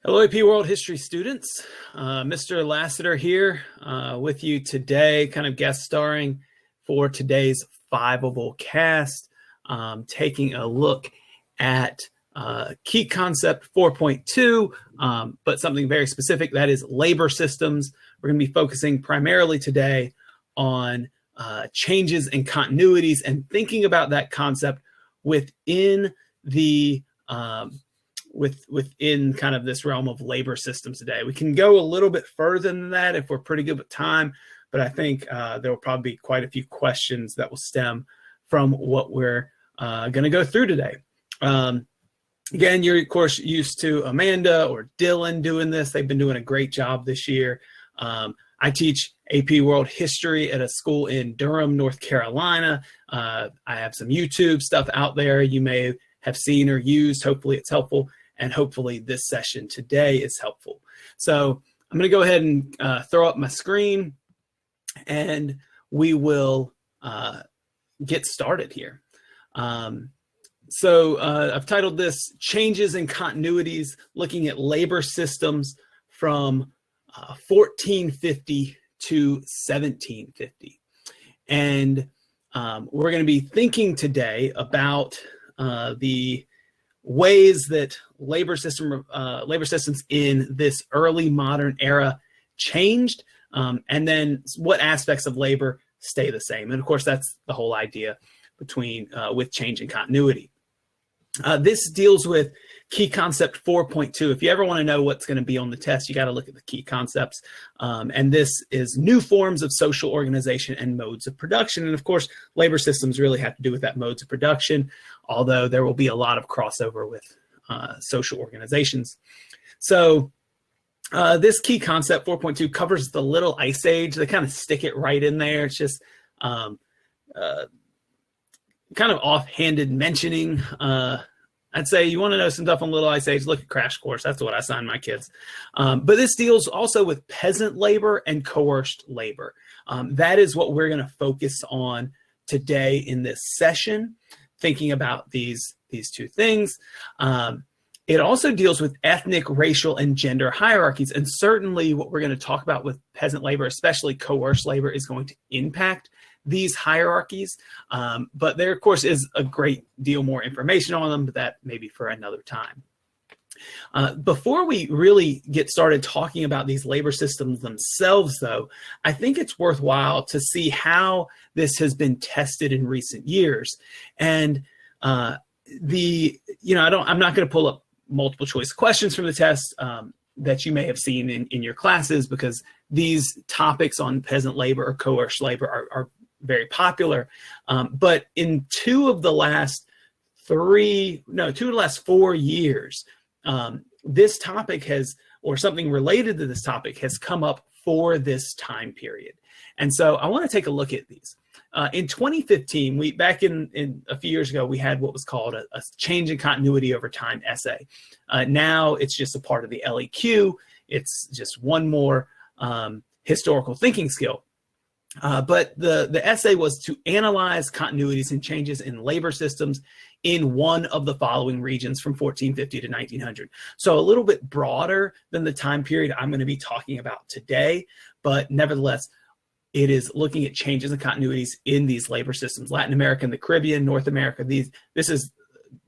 Hello, AP World History students. Mr. Lassiter here with you today, kind of guest starring for today's Fiveable cast, taking a look at key concept 4.2, but something very specific, that is labor systems. We're going to be focusing primarily today on changes and continuities and thinking about that concept within the within kind of this realm of labor systems today. We can go a little bit further than that if we're pretty good with time, but I think there will probably be quite a few questions that will stem from what we're going to go through today. Again, you're of course used to Amanda or Dylan doing this. They've been doing a great job this year. I teach AP World History at a school in Durham, North Carolina. I have some YouTube stuff out there you may have seen or used. Hopefully it's helpful. And hopefully this session today is helpful. So I'm going to go ahead and throw up my screen and we will get started here. So I've titled this Changes and Continuities, looking at labor systems from 1450 to 1750. And we're going to be thinking today about the ways that labor systems in this early modern era changed, and then what aspects of labor stay the same. And of course, that's the whole idea between with change and continuity. This deals with key concept 4.2. If you ever want to know what's going to be on the test, you got to look at the key concepts. And this is new forms of social organization and modes of production. And of course, labor systems really have to do with that modes of production, although there will be a lot of crossover with social organizations. So this key concept 4.2 covers the Little Ice Age. They kind of stick it right in there. It's just kind of offhanded mentioning. I'd say you want to know some stuff on Little Ice Age, look at Crash Course. That's what I assign my kids. But this deals also with peasant labor and coerced labor. That is what we're going to focus on today in this session, thinking about these two things. It also deals with ethnic, racial, and gender hierarchies. And certainly what we're going to talk about with peasant labor, especially coerced labor, is going to impact these hierarchies. But there, of course, is a great deal more information on them, but that may be for another time. Before we really get started talking about these labor systems themselves, though, I think it's worthwhile to see how this has been tested in recent years. And I'm not going to pull up multiple choice questions from the test that you may have seen in your classes, because these topics on peasant labor or coerced labor are very popular. But in two of the last 4 years, this topic has, or something related to this topic has come up for this time period. And so I want to take a look at these. In 2015, back in a few years ago, we had what was called a change in continuity over time essay. Now it's just a part of the LEQ. It's just one more historical thinking skill. But the essay was to analyze continuities and changes in labor systems in one of the following regions from 1450 to 1900. So a little bit broader than the time period I'm going to be talking about today, but nevertheless, it is looking at changes and continuities in these labor systems. Latin America and the Caribbean, North America, this is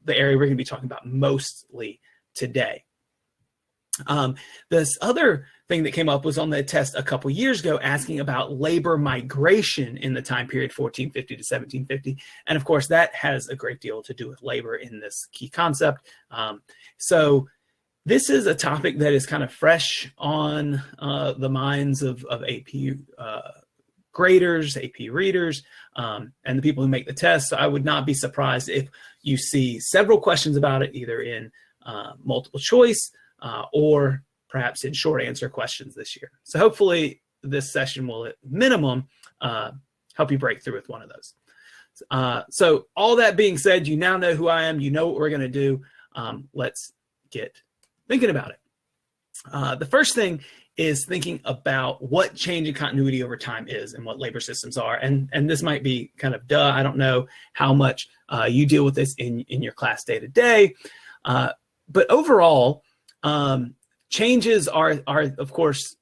the area we're going to be talking about mostly today. This other thing that came up was on the test a couple years ago, asking about labor migration in the time period 1450 to 1750. And of course, that has a great deal to do with labor in this key concept. So this is a topic that is kind of fresh on the minds of AP graders, AP readers, and the people who make the test. So I would not be surprised if you see several questions about it, either in multiple choice or perhaps in short answer questions this year. So hopefully this session will at minimum help you break through with one of those. So all that being said, you now know who I am, you know what we're going to do. Let's get thinking about it. The first thing is thinking about what change in continuity over time is and what labor systems are. And this might be kind of duh. I don't know how much you deal with this in your class day to day. But overall, changes are of course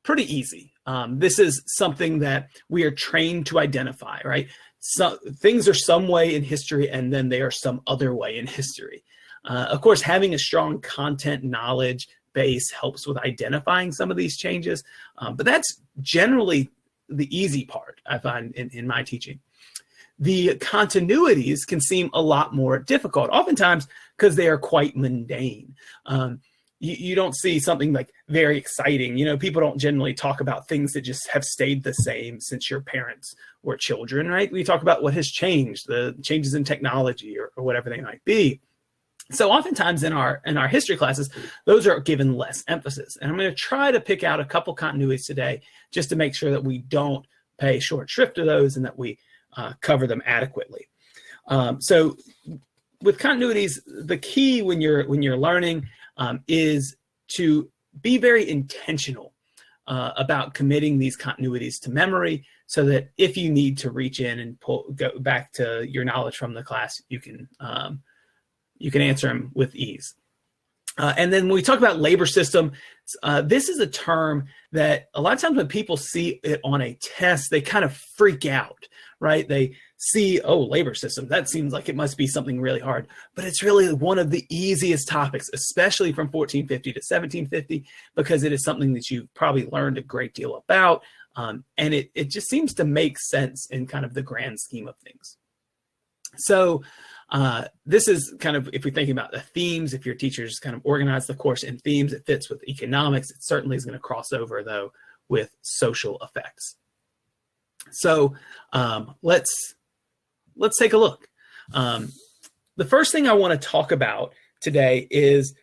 pretty easy. This is something that we are trained to identify, right? So things are some way in history, and then they are some other way in history. Of course, having a strong content knowledge base helps with identifying some of these changes, but that's generally the easy part, I find, in my teaching. The continuities can seem a lot more difficult, oftentimes because they are quite mundane. You don't see something like very exciting. You know, people don't generally talk about things that just have stayed the same since your parents were children, right? We talk about what has changed, the changes in technology or whatever they might be. So oftentimes in our history classes, those are given less emphasis. And I'm going to try to pick out a couple continuities today just to make sure that we don't pay short shrift to those and that we cover them adequately. So with continuities, the key when you're learning is to be very intentional about committing these continuities to memory, so that if you need to reach in and go back to your knowledge from the class, you can answer them with ease. And then when we talk about labor system, this is a term that a lot of times when people see it on a test, they kind of freak out, right? They see, oh, labor system, that seems like it must be something really hard. But it's really one of the easiest topics, especially from 1450 to 1750, because it is something that you've probably learned a great deal about. And it just seems to make sense in kind of the grand scheme of things. So this is kind of, if we're thinking about the themes, if your teachers kind of organize the course in themes, it fits with economics. It certainly is going to cross over, though, with social effects. So let's take a look. The first thing I want to talk about today is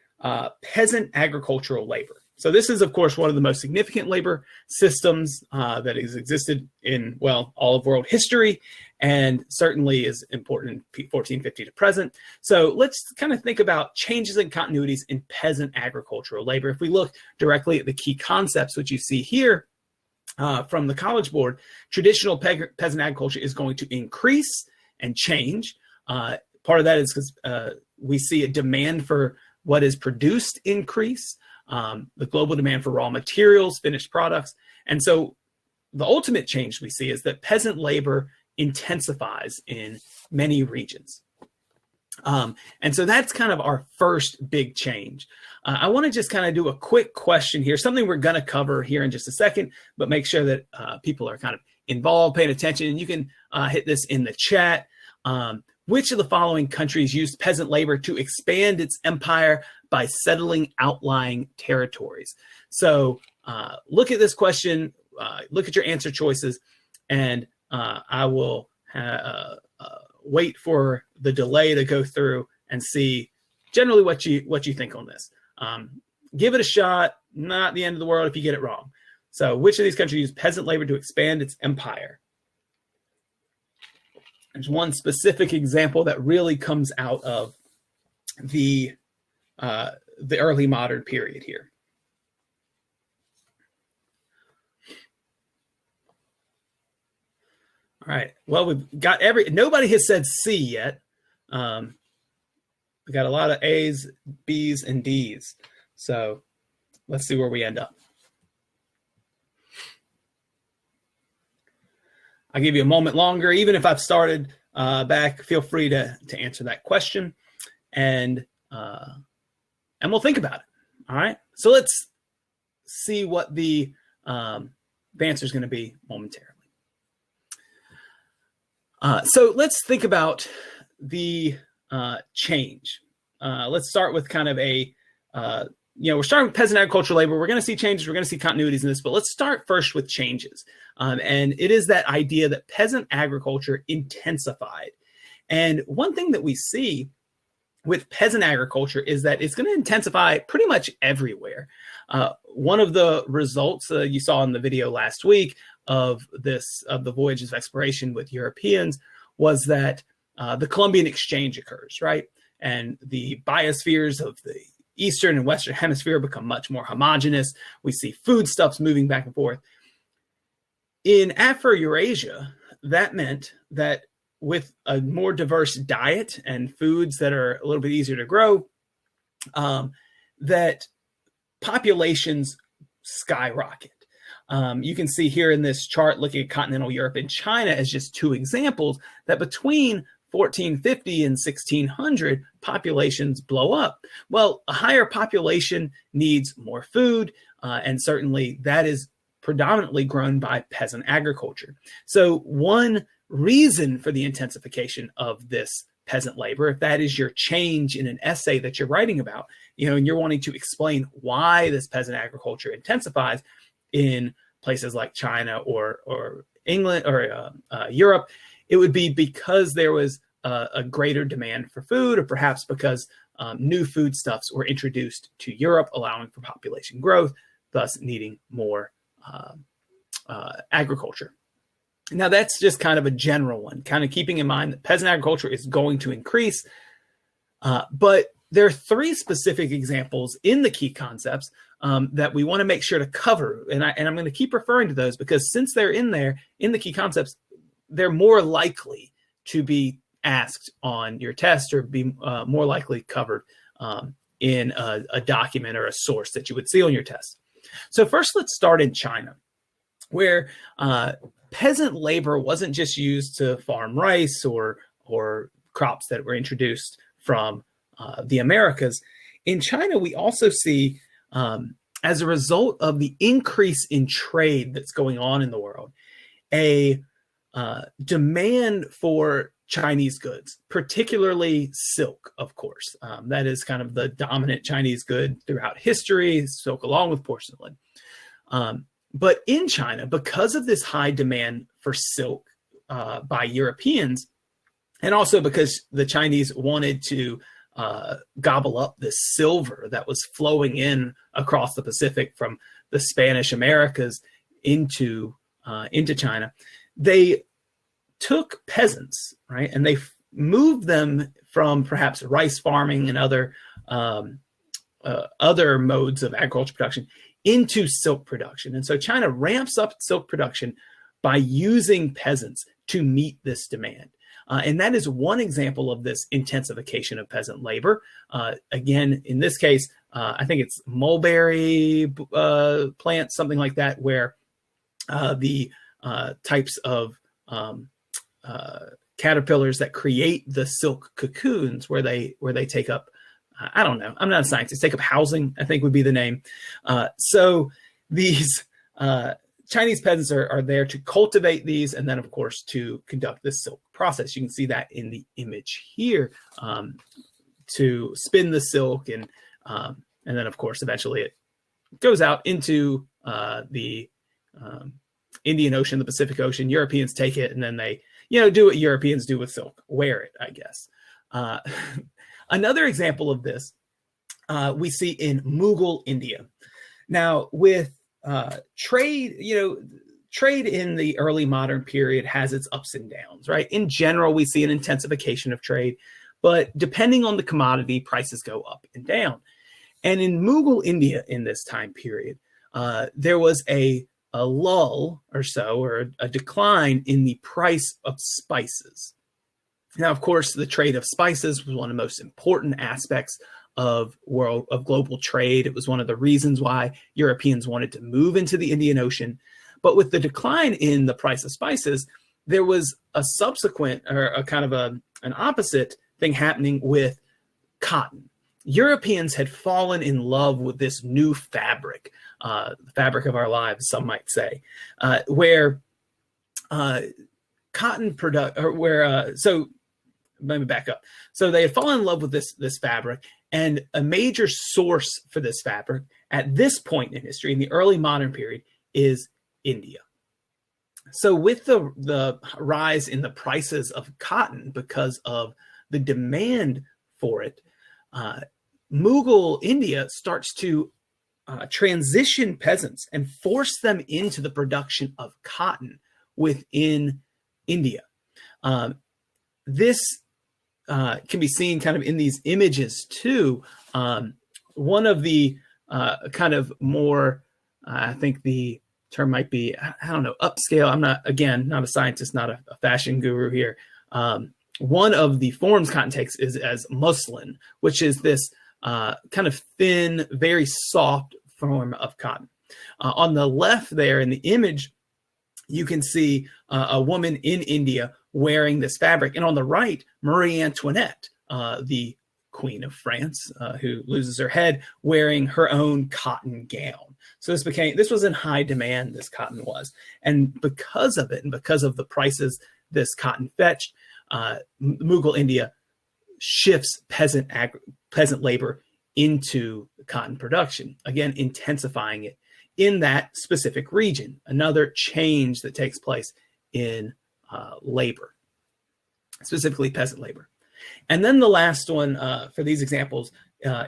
peasant agricultural labor. So this is, of course, one of the most significant labor systems that has existed in, well, all of world history, and certainly is important in 1450 to present. So let's kind of think about changes and continuities in peasant agricultural labor. If we look directly at the key concepts, which you see here from the College Board, traditional peasant agriculture is going to increase and change. Part of that is because we see a demand for what is produced increase, the global demand for raw materials, finished products. And so the ultimate change we see is that peasant labor intensifies in many regions. And so that's kind of our first big change. I want to just kind of do a quick question here, something we're going to cover here in just a second, but make sure that people are kind of involved, paying attention, and you can hit this in the chat. Which of the following countries used peasant labor to expand its empire by settling outlying territories? So look at this question, look at your answer choices, and I will wait for the delay to go through and see generally what you think on this. Give it a shot, not the end of the world if you get it wrong. So which of these countries used peasant labor to expand its empire? There's one specific example that really comes out of the early modern period here. All right. Well, we've got nobody has said C yet. We got a lot of A's, B's, and D's. So let's see where we end up. I'll give you a moment longer. Even if I've started back, feel free to answer that question, and we'll think about it. All right. So let's see what the answer is going to be momentarily. So let's think about the change. Let's start with kind of a we're starting with peasant agricultural labor. We're going to see changes. We're going to see continuities in this, but let's start first with changes. And it is that idea that peasant agriculture intensified. And one thing that we see with peasant agriculture is that it's going to intensify pretty much everywhere. One of the results you saw in the video last week of the voyages of exploration with Europeans was that the Columbian Exchange occurs, right? And the biospheres of the Eastern and Western hemisphere become much more homogeneous. We see foodstuffs moving back and forth. In Afro-Eurasia, that meant that with a more diverse diet and foods that are a little bit easier to grow, that populations skyrocket. You can see here in this chart, looking at continental Europe and China as just two examples, that between 1450 and 1600, populations blow up. Well, a higher population needs more food, and certainly that is predominantly grown by peasant agriculture. So one reason for the intensification of this peasant labor, if that is your change in an essay that you're writing about, and you're wanting to explain why this peasant agriculture intensifies in places like China or England or Europe, it would be because there was a greater demand for food, or perhaps because new foodstuffs were introduced to Europe, allowing for population growth, thus needing more agriculture. Now, that's just kind of a general one, kind of keeping in mind that peasant agriculture is going to increase, but there are three specific examples in the key concepts that we want to make sure to cover. And I'm going to keep referring to those because since they're in there, in the key concepts, they're more likely to be asked on your test or be more likely covered in a document or a source that you would see on your test. So first, let's start in China, where peasant labor wasn't just used to farm rice or crops that were introduced from the Americas. In China, we also see, as a result of the increase in trade that's going on in the world, a demand for Chinese goods, particularly silk, of course. That is kind of the dominant Chinese good throughout history, silk along with porcelain. But in China, because of this high demand for silk by Europeans, and also because the Chinese wanted to gobble up this silver that was flowing in across the Pacific from the Spanish Americas into China, they took peasants, right, and they moved them from perhaps rice farming and other modes of agriculture production into silk production. And so China ramps up silk production by using peasants to meet this demand. And that is one example of this intensification of peasant labor. Again, in this case, I think it's mulberry plants, something like that, where the types of caterpillars that create the silk cocoons, where they take up, I don't know, I'm not a scientist, take up housing, I think would be the name. So these Chinese peasants are there to cultivate these, and then, of course, to conduct this silk process. You can see that in the image here, to spin the silk, and then, of course, eventually it goes out into the Indian Ocean, the Pacific Ocean. Europeans take it, and then they, do what Europeans do with silk, wear it, I guess. Another example of this we see in Mughal India. Now, with trade, trade in the early modern period has its ups and downs, right? In general, we see an intensification of trade, but depending on the commodity, prices go up and down. And in Mughal India in this time period, there was a lull or so, or a decline in the price of spices. Now, of course, the trade of spices was one of the most important aspects of global trade. It was one of the reasons why Europeans wanted to move into the Indian Ocean. But with the decline in the price of spices, there was a subsequent, or a kind of an opposite thing happening with cotton. Europeans had fallen in love with this new fabric, the fabric of our lives, some might say, where cotton product, or where so. Let me back up. So they had fallen in love with this fabric, and a major source for this fabric at this point in history, in the early modern period, is India. So with the rise in the prices of cotton because of the demand for it, Mughal India starts to transition peasants and force them into the production of cotton within India. This can be seen kind of in these images too. One of the kind of more, I think the term might be, I don't know, upscale. I'm not a scientist, not a fashion guru here. One of the forms cotton takes is as muslin, which is this kind of thin, very soft form of cotton. On the left there in the image, you can see a woman in India wearing this fabric. And on the right, Marie Antoinette, the Queen of France, who loses her head, wearing her own cotton gown. So this was in high demand, this cotton was. And because of it, and because of the prices this cotton fetched, Mughal India shifts peasant labor into cotton production, again, intensifying it in that specific region. Another change that takes place in labor, specifically peasant labor. And then the last one for these examples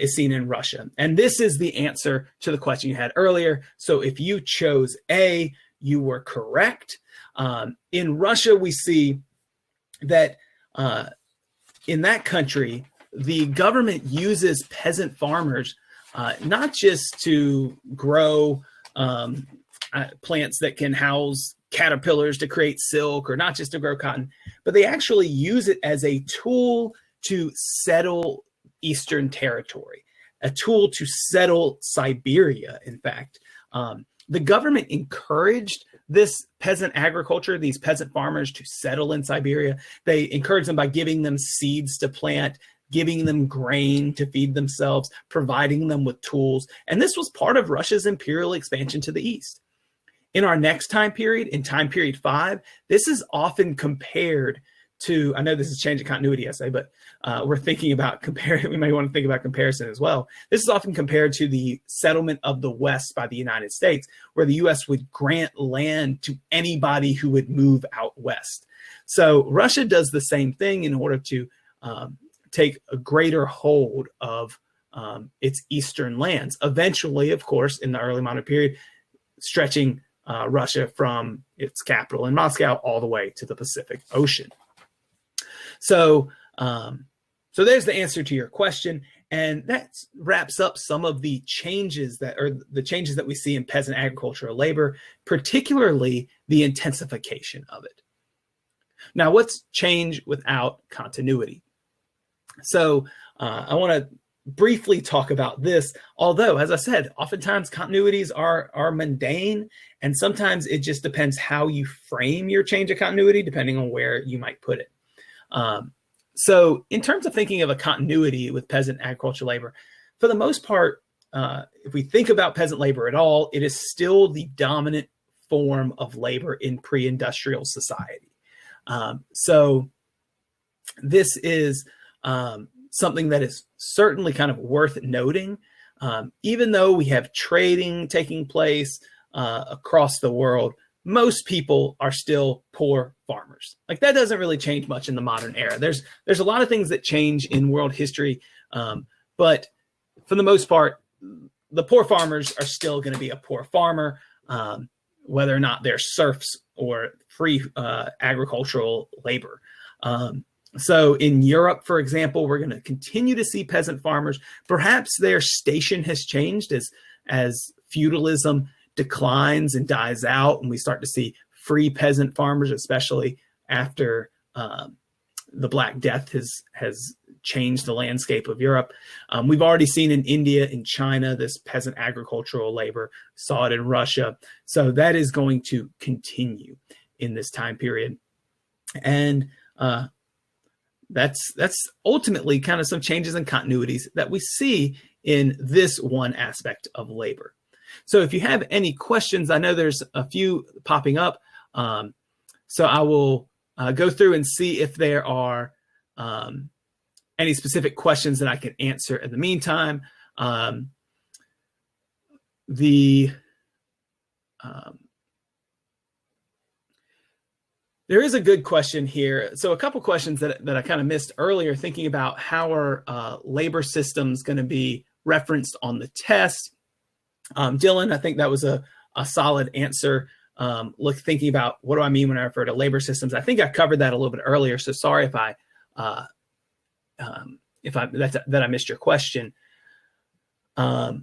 is seen in Russia. And this is the answer to the question you had earlier. So if you chose A, you were correct. In Russia, we see that in that country, the government uses peasant farmers not just to grow plants that can house caterpillars to create silk, or not just to grow cotton, but they actually use it as a tool to settle Eastern territory, a tool to settle Siberia, in fact. The government encouraged this peasant agriculture, these peasant farmers, to settle in Siberia. They encouraged them by giving them seeds to plant, giving them grain to feed themselves, providing them with tools. And this was part of Russia's imperial expansion to the east. In our next time period, in time period 5, this is often compared to, I know this is change of continuity essay, but we're thinking about comparing, we may want to think about comparison as well. This is often compared to the settlement of the West by the United States, where the US would grant land to anybody who would move out west. So Russia does the same thing in order to take a greater hold of its eastern lands. Eventually, of course, in the early modern period, stretching Russia from its capital in Moscow all the way to the Pacific Ocean. So, so there's the answer to your question, and that wraps up some of the changes that we see in peasant agricultural labor, particularly the intensification of it. Now, what's change without continuity? So, I want to briefly talk about this, although, as I said, oftentimes continuities are mundane, and sometimes it just depends how you frame your change of continuity, depending on where you might put it. So in terms of thinking of a continuity with peasant agricultural labor, for the most part, if we think about peasant labor at all, it is still the dominant form of labor in pre-industrial society. So this is something that is certainly kind of worth noting. Even though we have trading taking place across the world, most people are still poor farmers. Like, that doesn't really change much in the modern era. There's a lot of things that change in world history, but for the most part, the poor farmers are still going to be a poor farmer, whether or not they're serfs or free agricultural labor. So in Europe, for example, we're going to continue to see peasant farmers. Perhaps their station has changed as feudalism declines and dies out, and we start to see free peasant farmers, especially after the Black Death has changed the landscape of Europe. We've already seen in India, in China, this peasant agricultural labor, saw it in Russia. So that is going to continue in this time period. And that's ultimately kind of some changes and continuities that we see in this one aspect of labor. So if you have any questions, I know there's a few popping up. So I will go through and see if there are any specific questions that I can answer in the meantime. There is a good question here. So a couple questions that I kind of missed earlier, thinking about how are labor systems going to be referenced on the test. Dylan, I think that was a solid answer. Thinking about what do I mean when I refer to labor systems. I think I covered that a little bit earlier, so sorry if I missed your question. There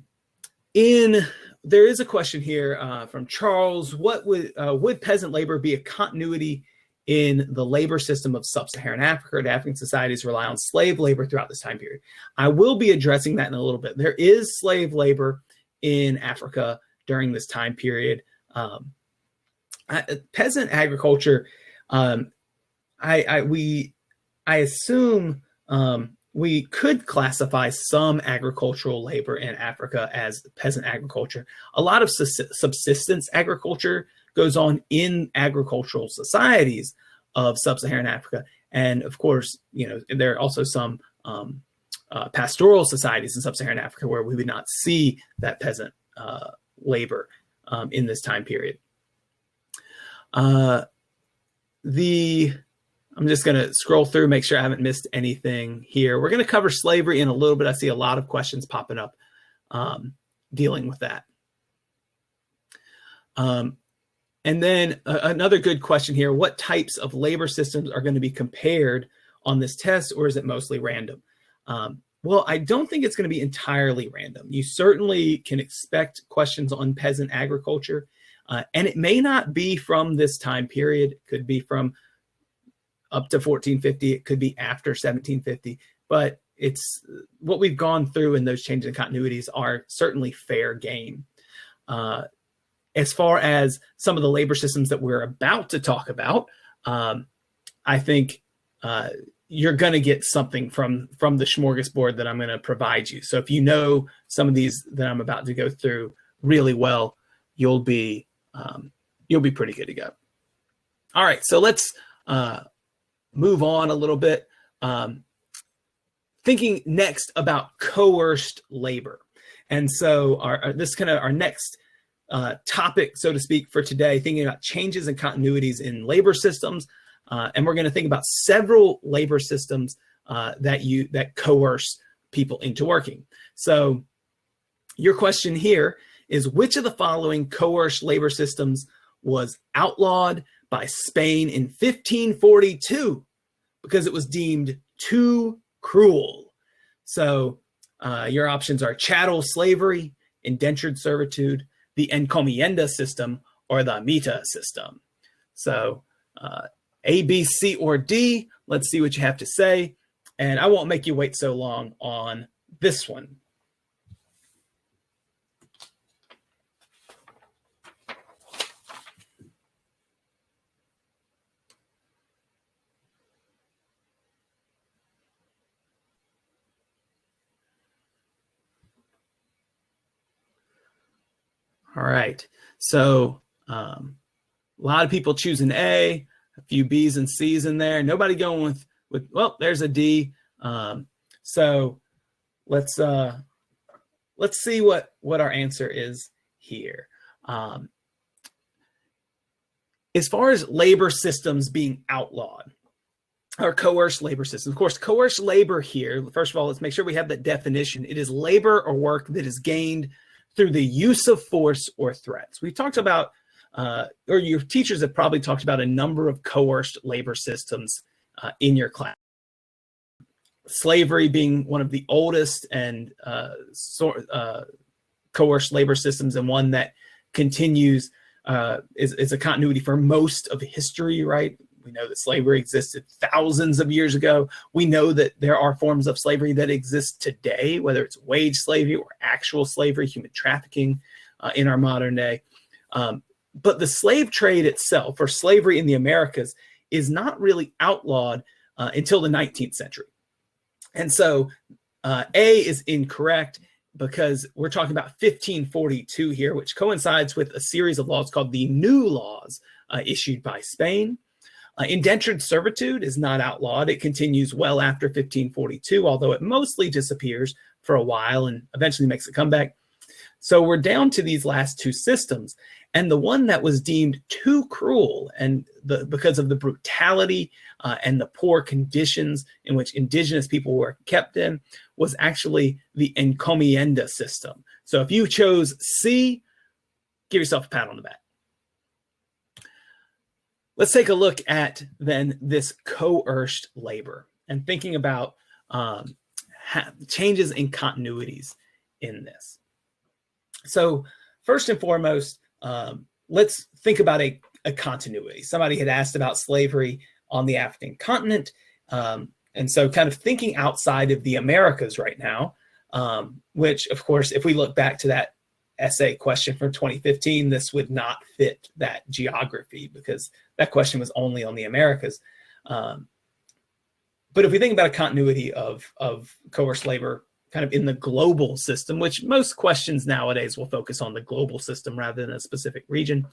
is a question here from Charles. What would peasant labor be a continuity in the labor system of sub-Saharan Africa? Or African societies rely on slave labor throughout this time period? I will be addressing that in a little bit. There is slave labor in Africa during this time period. Peasant agriculture, I assume we could classify some agricultural labor in Africa as peasant agriculture. A lot of subsistence agriculture goes on in agricultural societies of sub-Saharan Africa. And of course, there are also some pastoral societies in sub-Saharan Africa where we would not see that peasant labor in this time period. I'm just going to scroll through, make sure I haven't missed anything here. We're going to cover slavery in a little bit. I see a lot of questions popping up dealing with that. And then another good question here, what types of labor systems are going to be compared on this test, or is it mostly random? Well, I don't think it's going to be entirely random. You certainly can expect questions on peasant agriculture, and it may not be from this time period. It could be from up to 1450. It could be after 1750, but it's what we've gone through, and those changes in continuities are certainly fair game. As far as some of the labor systems that we're about to talk about, I think you're going to get something from the smorgasbord that I'm going to provide you. So if you know some of these that I'm about to go through really well, you'll be pretty good to go. All right, so let's move on a little bit. Thinking next about coerced labor, and so this is kind of our next topic, so to speak, for today, thinking about changes and continuities in labor systems. And we're going to think about several labor systems that coerce people into working. So your question here is, which of the following coerced labor systems was outlawed by Spain in 1542 because it was deemed too cruel? So your options are chattel slavery, indentured servitude, the Encomienda System, or the Mita System. So A, B, C, or D. Let's see what you have to say. And I won't make you wait so long on this one. All right, so a lot of people choosing A, a few B's and C's in there. Nobody going with well, there's a D. So let's see what our answer is here. As far as labor systems being outlawed, or coerced labor systems, of course, coerced labor here, first of all, let's make sure we have that definition. It is labor or work that is gained through the use of force or threats. We've talked about, or your teachers have probably talked about a number of coerced labor systems in your class. Slavery being one of the oldest and coerced labor systems, and one that continues, is a continuity for most of history, right? We know that slavery existed thousands of years ago. We know that there are forms of slavery that exist today, whether it's wage slavery or actual slavery, human trafficking in our modern day. But the slave trade itself, or slavery in the Americas, is not really outlawed until the 19th century. And so A is incorrect, because we're talking about 1542 here, which coincides with a series of laws called the New Laws issued by Spain. Indentured servitude is not outlawed. It continues well after 1542, although it mostly disappears for a while and eventually makes a comeback. So we're down to these last two systems. And the one that was deemed too cruel, and because of the brutality and the poor conditions in which indigenous people were kept in, was actually the Encomienda System. So if you chose C, give yourself a pat on the back. Let's take a look at then this coerced labor and thinking about changes in continuities in this. So first and foremost, let's think about a continuity. Somebody had asked about slavery on the African continent. And so kind of thinking outside of the Americas right now, which of course, if we look back to that essay question from 2015, this would not fit that geography because that question was only on the Americas. But if we think about a continuity of coerced labor kind of in the global system, which most questions nowadays will focus on the global system rather than a specific region.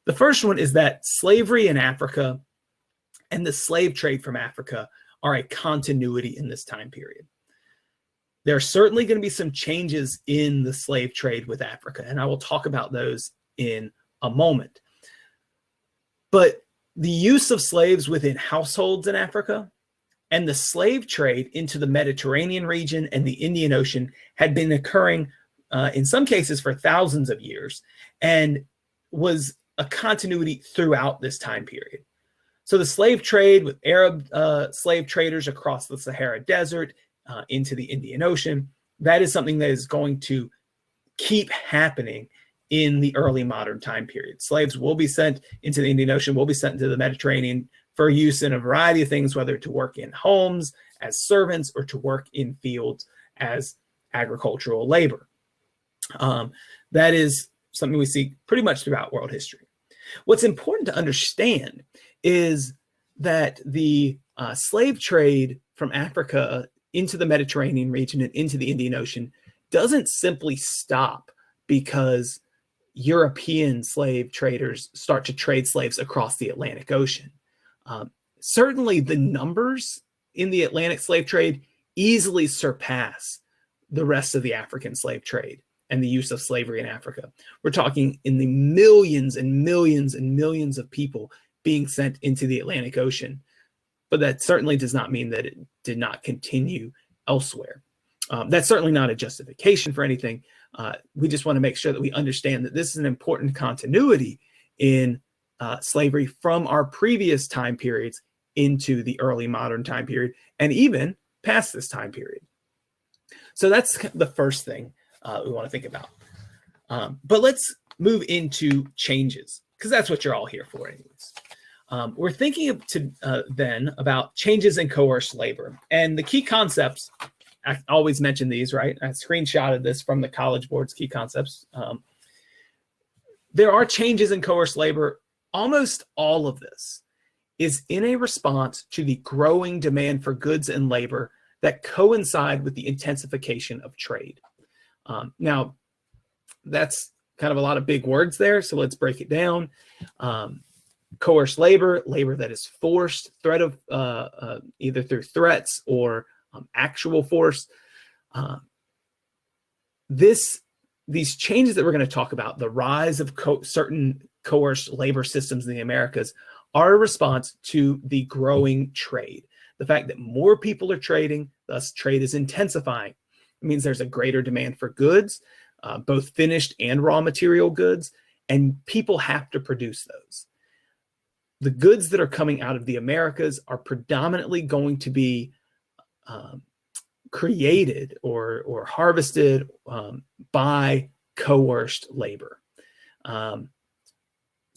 The first one is that slavery in Africa and the slave trade from Africa are a continuity in this time period. There are certainly going to be some changes in the slave trade with Africa, and I will talk about those in a moment. But the use of slaves within households in Africa and the slave trade into the Mediterranean region and the Indian Ocean had been occurring in some cases for thousands of years and was a continuity throughout this time period. So the slave trade with Arab slave traders across the Sahara Desert into the Indian Ocean, that is something that is going to keep happening in the early modern time period. Slaves will be sent into the Indian Ocean, will be sent into the Mediterranean for use in a variety of things, whether to work in homes as servants or to work in fields as agricultural labor. That is something we see pretty much throughout world history. What's important to understand is that the slave trade from Africa into the Mediterranean region and into the Indian Ocean doesn't simply stop because European slave traders start to trade slaves across the Atlantic Ocean. Certainly the numbers in the Atlantic slave trade easily surpass the rest of the African slave trade and the use of slavery in Africa. We're talking in the millions and millions and millions of people being sent into the Atlantic Ocean. But that certainly does not mean that it did not continue elsewhere. That's certainly not a justification for anything. We just want to make sure that we understand that this is an important continuity in slavery from our previous time periods into the early modern time period and even past this time period. So that's the first thing we want to think about. But let's move into changes, because that's what you're all here for anyways. We're thinking then about changes in coerced labor. And the key concepts, I always mention these, right? I screenshotted this from the College Board's key concepts. There are changes in coerced labor. Almost all of this is in a response to the growing demand for goods and labor that coincide with the intensification of trade. Now, that's kind of a lot of big words there, so let's break it down. Coerced labor, labor that is forced, threat of either through threats or actual force. These changes that we're going to talk about, the rise of certain coerced labor systems in the Americas, are a response to the growing trade. The fact that more people are trading, thus trade is intensifying. It means there's a greater demand for goods, both finished and raw material goods, and people have to produce those. The goods that are coming out of the Americas are predominantly going to be created or harvested by coerced labor.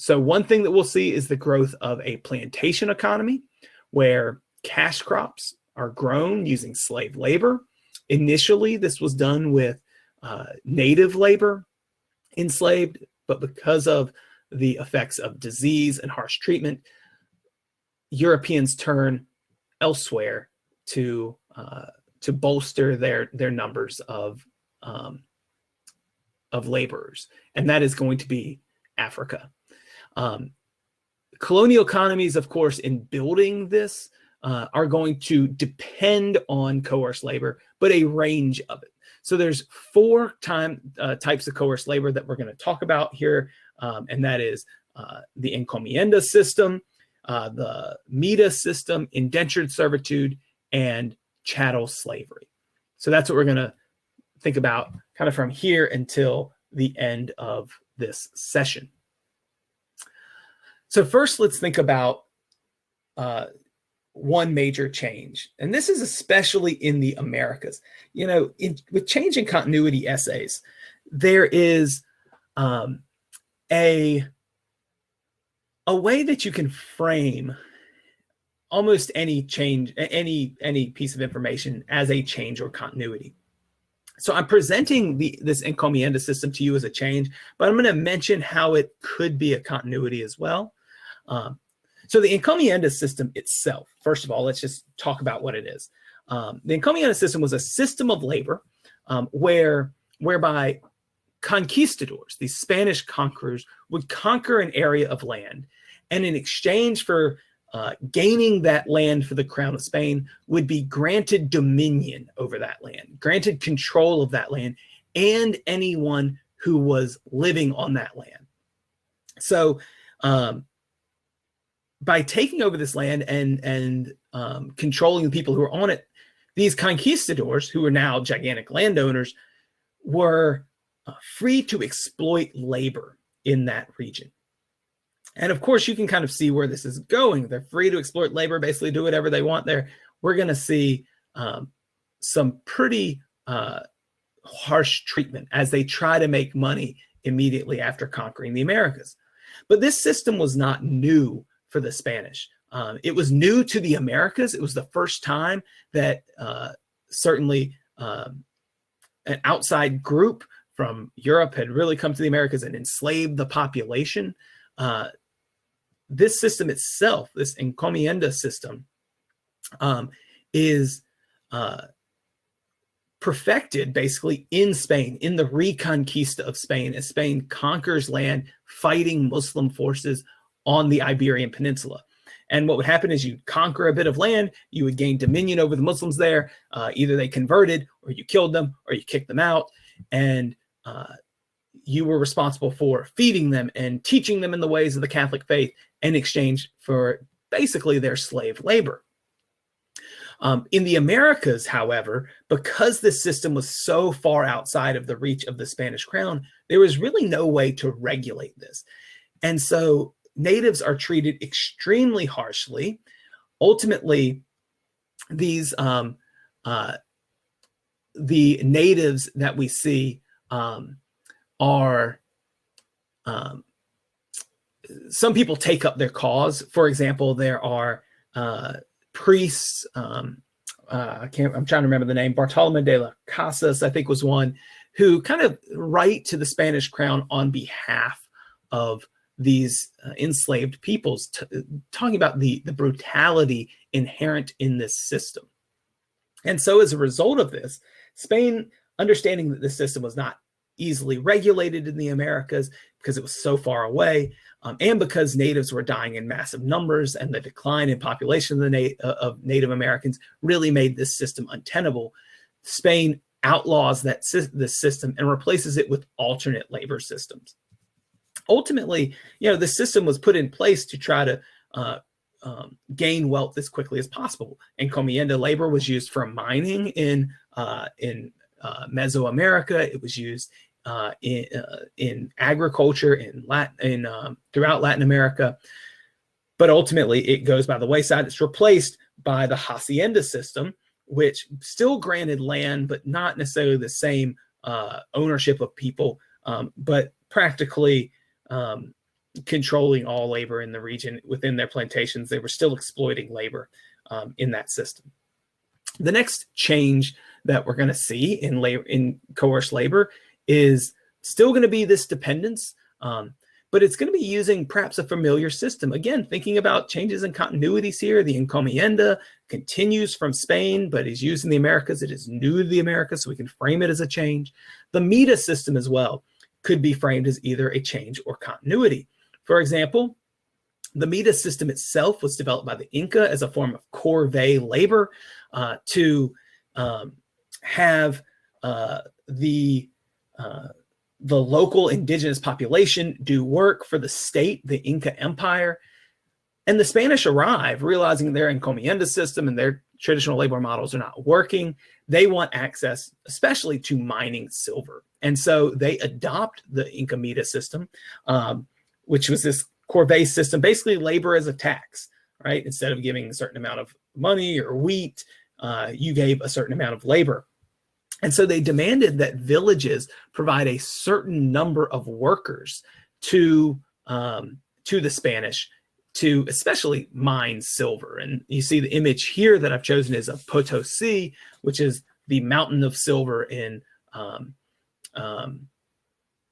So one thing that we'll see is the growth of a plantation economy where cash crops are grown using slave labor. Initially, this was done with native labor enslaved, but because of the effects of disease and harsh treatment, Europeans turn elsewhere to bolster their numbers of laborers, and that is going to be Africa. Colonial economies, of course, in building this are going to depend on coerced labor, but a range of it. So there's four types of coerced labor that we're going to talk about here, and that is the Encomienda System, the Mita System, Indentured Servitude, and Chattel slavery. So that's what we're going to think about kind of from here until the end of this session. So first, let's think about one major change. And this is especially in the Americas. You know, with change and continuity essays, there is a way that you can frame almost any change, any piece of information as a change or continuity. So I'm presenting this Encomienda system to you as a change, but I'm going to mention how it could be a continuity as well. So the Encomienda system itself, first of all, let's just talk about what it is. The Encomienda system was a system of labor whereby conquistadors, these Spanish conquerors, would conquer an area of land, and in exchange for gaining that land for the crown of Spain would be granted dominion over that land, granted control of that land, and anyone who was living on that land. So by taking over this land and controlling the people who were on it, these conquistadors, who are now gigantic landowners, were free to exploit labor in that region. And of course, you can kind of see where this is going. They're free to exploit labor, basically do whatever they want there. We're going to see some pretty harsh treatment as they try to make money immediately after conquering the Americas. But this system was not new for the Spanish. It was new to the Americas. It was the first time that certainly an outside group from Europe had really come to the Americas and enslaved the population. This system itself, this Encomienda system, is perfected basically in Spain, in the Reconquista of Spain, as Spain conquers land fighting Muslim forces on the Iberian Peninsula. And what would happen is you'd conquer a bit of land, you would gain dominion over the Muslims there. Either they converted, or you killed them, or you kicked them out. And you were responsible for feeding them and teaching them in the ways of the Catholic faith in exchange for basically their slave labor. In the Americas, however, because this system was so far outside of the reach of the Spanish crown, there was really no way to regulate this. And so natives are treated extremely harshly. Ultimately, these the natives that we see are some people take up their cause. For example, there are priests. I'm trying to remember the name. Bartolome de las Casas, I think, was one who kind of write to the Spanish crown on behalf of these enslaved peoples, talking about the brutality inherent in this system. And so as a result of this, Spain, understanding that this system was not easily regulated in the Americas because it was so far away, and because natives were dying in massive numbers, and the decline in population of Native Americans really made this system untenable, Spain outlaws this system and replaces it with alternate labor systems. Ultimately, the system was put in place to try to gain wealth as quickly as possible. Encomienda labor was used for mining in Mesoamerica. It was used in agriculture throughout Latin America. But ultimately, it goes by the wayside. It's replaced by the hacienda system, which still granted land, but not necessarily the same ownership of people, but practically controlling all labor in the region within their plantations. They were still exploiting labor in that system. The next change that we're going to see in coerced labor is still going to be this dependence, but it's going to be using perhaps a familiar system. Again, thinking about changes in continuities here. The Encomienda continues from Spain, but is used in the Americas. It is new to the Americas, so we can frame it as a change. The Mita system as well could be framed as either a change or continuity. For example, the Mita system itself was developed by the Inca as a form of corvée labor to have the local indigenous population do work for the state, the Inca Empire. And the Spanish arrive realizing their Encomienda system and their traditional labor models are not working. They want access, especially to mining silver. And so they adopt the Inca Mita system, which was this corvée system, basically labor as a tax, right? Instead of giving a certain amount of money or wheat, you gave a certain amount of labor. And so they demanded that villages provide a certain number of workers to the Spanish to especially mine silver. And you see the image here that I've chosen is of Potosi, which is the mountain of silver in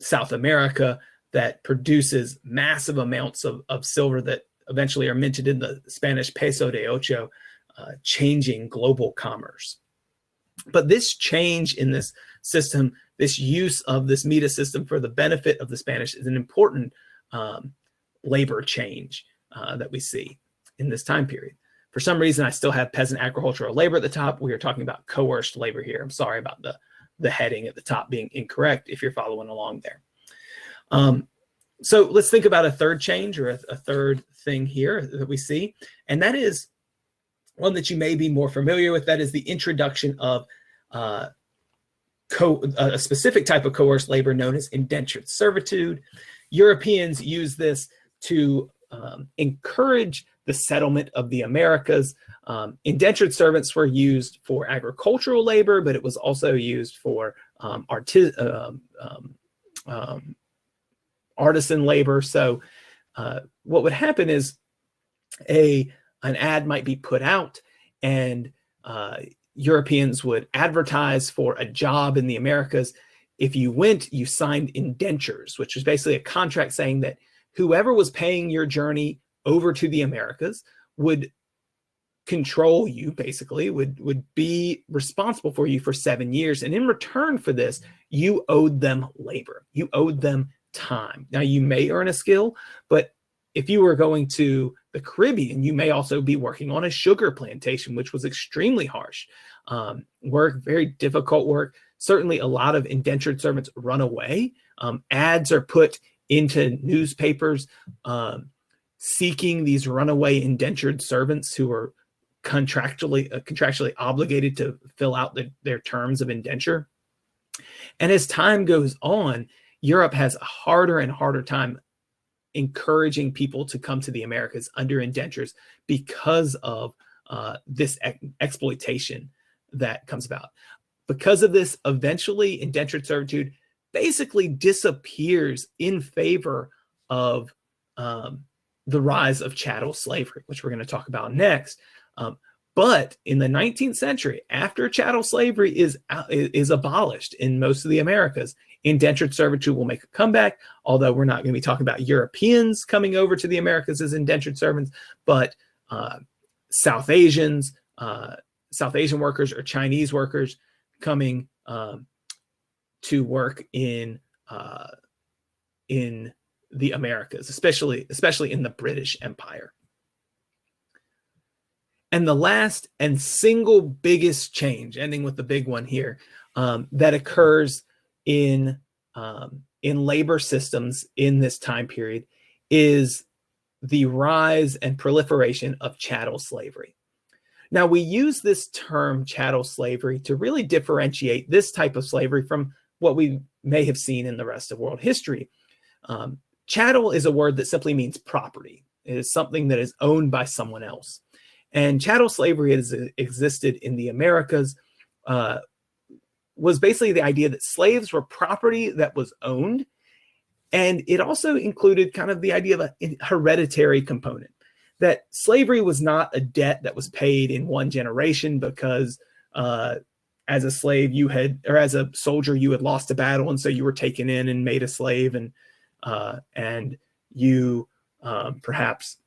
South America that produces massive amounts of silver that eventually are minted in the Spanish peso de ocho, changing global commerce. But this change in this system, this use of this Mita system for the benefit of the Spanish, is an important labor change that we see in this time period. For some reason, I still have peasant agricultural labor at the top. We are talking about coerced labor here. I'm sorry about the heading at the top being incorrect if you're following along there. So let's think about a third change, or a third thing here that we see, and that is one that you may be more familiar with. That is the introduction of a specific type of coerced labor known as indentured servitude. Europeans use this to encourage the settlement of the Americas. Indentured servants were used for agricultural labor, but it was also used for artisan labor. So what would happen is an ad might be put out, and Europeans would advertise for a job in the Americas. If you went, you signed indentures, which was basically a contract saying that whoever was paying your journey over to the Americas would control you, basically, would be responsible for you for 7 years. And in return for this, you owed them labor. You owed them time. Now, you may earn a skill, but if you were going to the Caribbean, you may also be working on a sugar plantation, which was extremely harsh work, very difficult work. Certainly, a lot of indentured servants run away. Ads are put into newspapers seeking these runaway indentured servants who are contractually obligated to fill out their terms of indenture. And as time goes on, Europe has a harder and harder time encouraging people to come to the Americas under indentures because of this exploitation that comes about. Because of this, eventually indentured servitude basically disappears in favor of the rise of chattel slavery, which we're going to talk about next. But in the 19th century, after chattel slavery is abolished in most of the Americas, indentured servitude will make a comeback, although we're not going to be talking about Europeans coming over to the Americas as indentured servants, but South Asian workers or Chinese workers coming to work in the Americas, especially in the British Empire. And the last and single biggest change, ending with the big one here, that occurs in labor systems in this time period is the rise and proliferation of chattel slavery. Now, we use this term chattel slavery to really differentiate this type of slavery from what we may have seen in the rest of world history. Chattel is a word that simply means property. It is something that is owned by someone else. And chattel slavery has existed in the Americas, was basically the idea that slaves were property that was owned. And it also included kind of the idea of a hereditary component, that slavery was not a debt that was paid in one generation because as a slave or as a soldier, you had lost a battle. And so you were taken in and made a slave, and you perhaps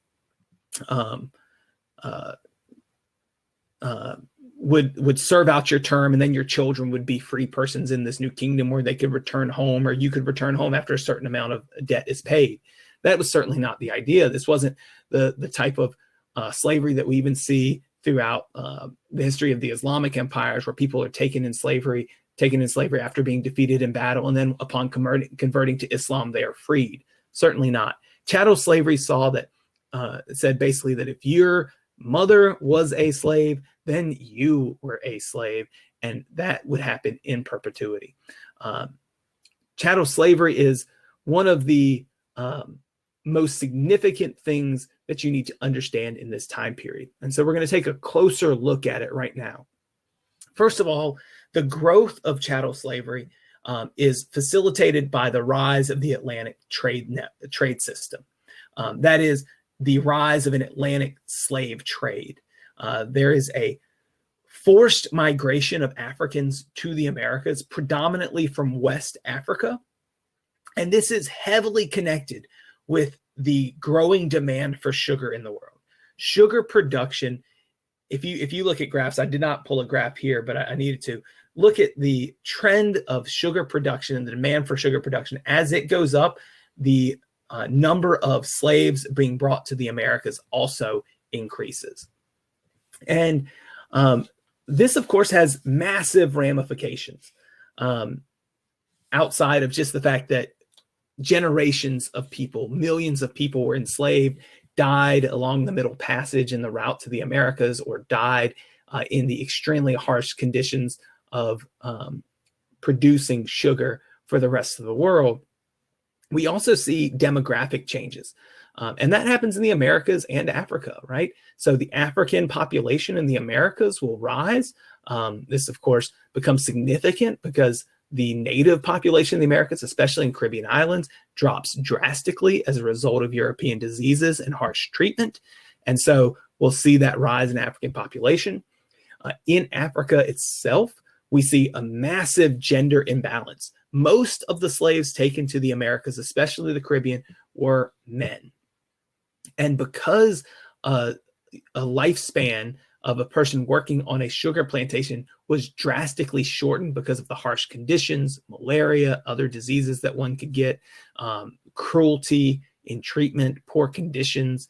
would serve out your term, and then your children would be free persons in this new kingdom where they could return home, or you could return home after a certain amount of debt is paid. That was certainly not the idea. This wasn't the type of slavery that we even see throughout the history of the Islamic empires, where people are taken in slavery after being defeated in battle, and then upon converting to Islam, they are freed. Certainly not. Chattel slavery saw that, said basically that if your mother was a slave, then you were a slave, and that would happen in perpetuity. Chattel slavery is one of the most significant things that you need to understand in this time period. And so we're going to take a closer look at it right now. First of all, the growth of chattel slavery is facilitated by the rise of the Atlantic trade system. That is the rise of an Atlantic slave trade. There is a forced migration of Africans to the Americas, predominantly from West Africa. And this is heavily connected with the growing demand for sugar in the world. Sugar production, if you look at graphs, I did not pull a graph here, but I needed to look at the trend of sugar production and the demand for sugar production. As it goes up, the number of slaves being brought to the Americas also increases. And this, of course, has massive ramifications outside of just the fact that generations of people, millions of people were enslaved, died along the Middle Passage in the route to the Americas, or died in the extremely harsh conditions of producing sugar for the rest of the world. We also see demographic changes. And that happens in the Americas and Africa, right? So the African population in the Americas will rise. This, of course, becomes significant because the native population in the Americas, especially in Caribbean islands, drops drastically as a result of European diseases and harsh treatment. And so we'll see that rise in African population. In Africa itself, we see a massive gender imbalance. Most of the slaves taken to the Americas, especially the Caribbean, were men. And because a lifespan of a person working on a sugar plantation was drastically shortened because of the harsh conditions, malaria, other diseases that one could get, cruelty in treatment, poor conditions.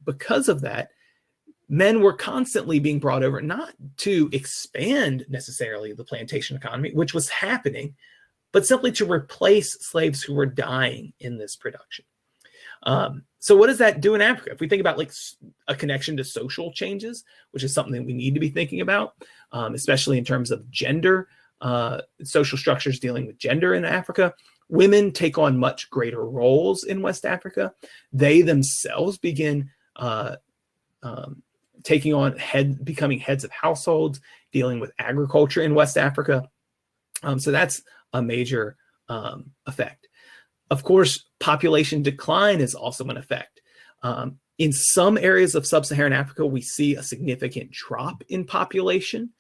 Because of that, men were constantly being brought over, not to expand necessarily the plantation economy, which was happening, but simply to replace slaves who were dying in this production. So what does that do in Africa? If we think about like a connection to social changes, which is something we need to be thinking about, especially in terms of gender, social structures dealing with gender in Africa, women take on much greater roles in West Africa. They themselves begin taking on becoming heads of households, dealing with agriculture in West Africa. So that's a major effect. Of course, population decline is also an effect. In some areas of sub-Saharan Africa, we see a significant drop in population.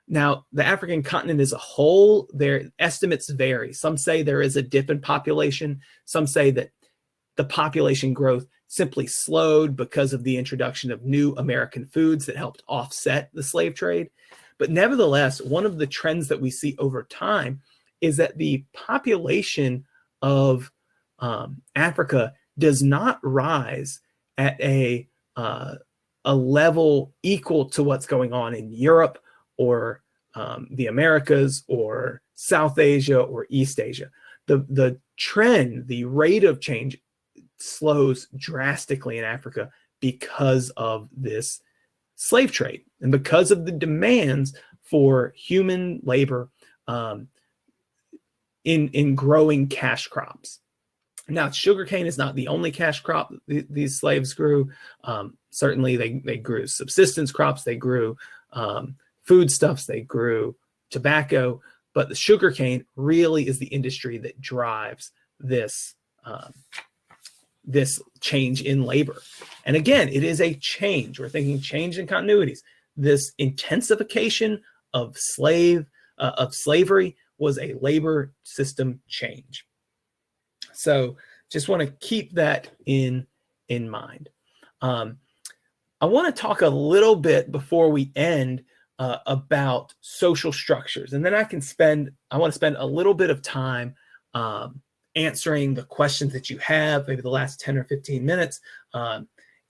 Now, the African continent as a whole, their estimates vary. Some say there is a dip in population. Some say that the population growth simply slowed because of the introduction of new American foods that helped offset the slave trade. But nevertheless, one of the trends that we see over time is that the population of Africa does not rise at a level equal to what's going on in Europe or the Americas or South Asia or East Asia. The trend, the rate of change slows drastically in Africa because of this slave trade and because of the demands for human labor in growing cash crops. Now, sugarcane is not the only cash crop these slaves grew. Certainly, they grew subsistence crops, they grew foodstuffs, they grew tobacco, but the sugarcane really is the industry that drives this this change in labor. And again, it is a change. We're thinking change in continuities. This intensification of slavery was a labor system change. So just want to keep that in mind. I want to talk a little bit before we end about social structures. And then I want to spend a little bit of time answering the questions that you have, maybe the last 10 or 15 minutes,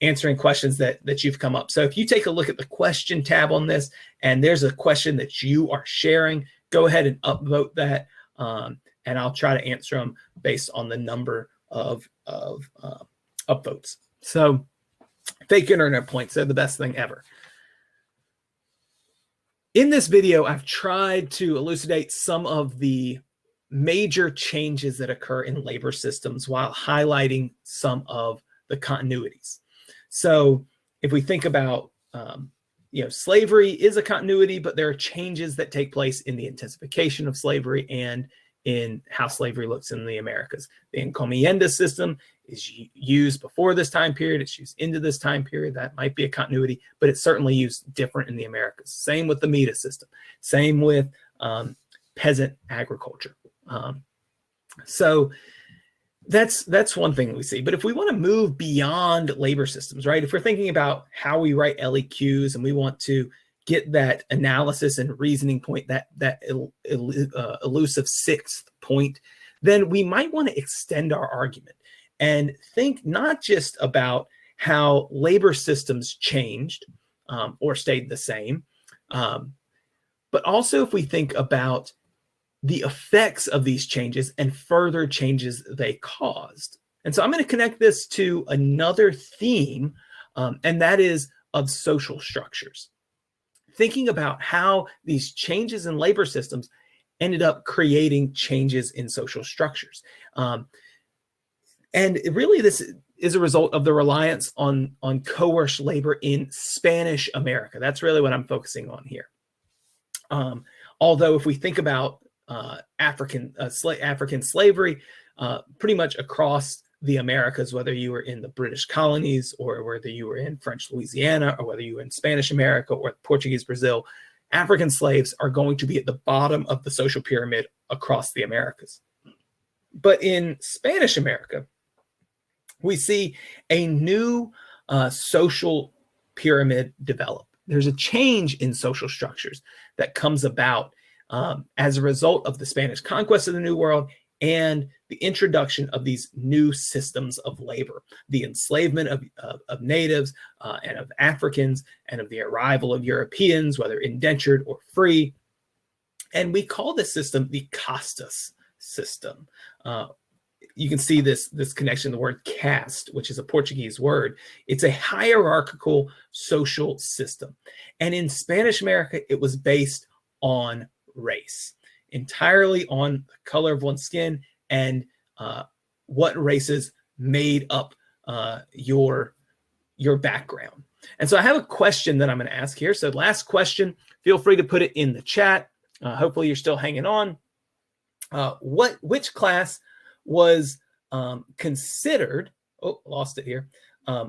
answering questions that you've come up. So if you take a look at the question tab on this, and there's a question that you are sharing, go ahead and upvote that. And I'll try to answer them based on the number of upvotes. So fake internet points, they're the best thing ever. In this video, I've tried to elucidate some of the major changes that occur in labor systems while highlighting some of the continuities. So if we think about, slavery is a continuity, but there are changes that take place in the intensification of slavery and in how slavery looks in the Americas. The Encomienda System is used before this time period. It's used into this time period. That might be a continuity, but it's certainly used different in the Americas. Same with the Mita System. Same with peasant agriculture. So that's one thing we see. But if we want to move beyond labor systems, right? If we're thinking about how we write LEQs and we want to get that analysis and reasoning point, that elusive sixth point, then we might want to extend our argument and think not just about how labor systems changed or stayed the same, but also if we think about the effects of these changes and further changes they caused. And so I'm going to connect this to another theme, and that is of social structures. Thinking about how these changes in labor systems ended up creating changes in social structures. And really this is a result of the reliance on coerced labor in Spanish America. That's really what I'm focusing on here. Although if we think about African slavery, pretty much across the Americas, whether you were in the British colonies or whether you were in French Louisiana or whether you were in Spanish America or Portuguese Brazil, African slaves are going to be at the bottom of the social pyramid across the Americas. But in Spanish America, we see a new social pyramid develop. There's a change in social structures that comes about as a result of the Spanish conquest of the New World and the introduction of these new systems of labor, the enslavement of natives and of Africans, and of the arrival of Europeans, whether indentured or free. And we call this system the Casta System. You can see this connection, the word caste, which is a Portuguese word. It's a hierarchical social system. And in Spanish America, it was based on race, entirely on the color of one's skin and what races made up your background. And so I have a question that I'm going to ask here. So last question, feel free to put it in the chat. Hopefully you're still hanging on. Which class was considered, lost it here.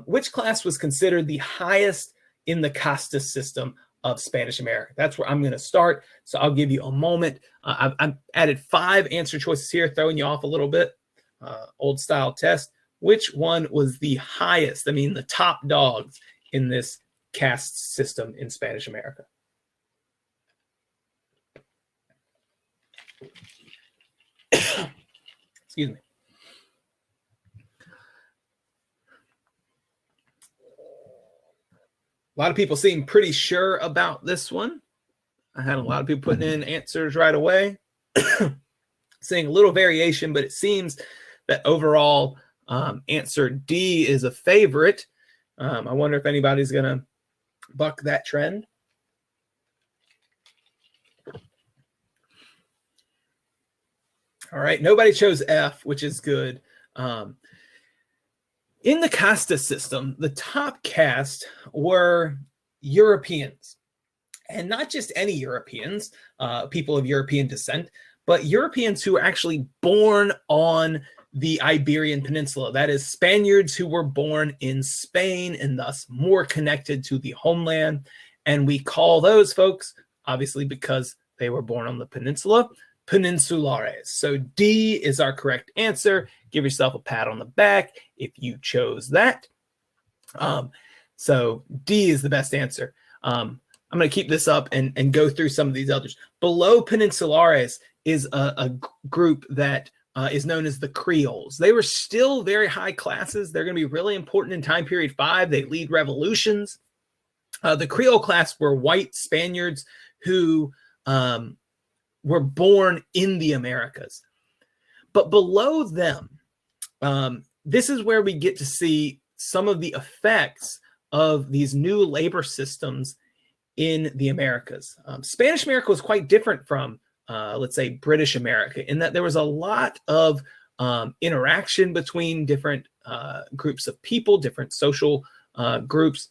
Which class was considered the highest in the Casta system of Spanish America? That's where I'm going to start. So I'll give you a moment. I've added 5 answer choices here, throwing you off a little bit. Old style test. Which one was the highest? I mean, the top dogs in this caste system in Spanish America? Excuse me. A lot of people seem pretty sure about this one. I had a lot of people putting in answers right away. Seeing a little variation, but it seems that overall answer D is a favorite. I wonder if anybody's going to buck that trend. All right, nobody chose F, which is good. In the Casta system, the top caste were Europeans, and not just any Europeans, people of European descent, but Europeans who were actually born on the Iberian Peninsula. That is, Spaniards who were born in Spain and thus more connected to the homeland. And we call those folks, obviously because they were born on the peninsula, peninsulares. So D is our correct answer. Give yourself a pat on the back if you chose that. So D is the best answer. I'm going to keep this up and go through some of these others. Below peninsulares is a group that is known as the Creoles. They were still very high classes. They're going to be really important in time period 5. They lead revolutions. The Creole class were white Spaniards who were born in the Americas. But below them, this is where we get to see some of the effects of these new labor systems in the Americas. Spanish America was quite different from, let's say, British America, in that there was a lot of interaction between different groups of people, different social groups,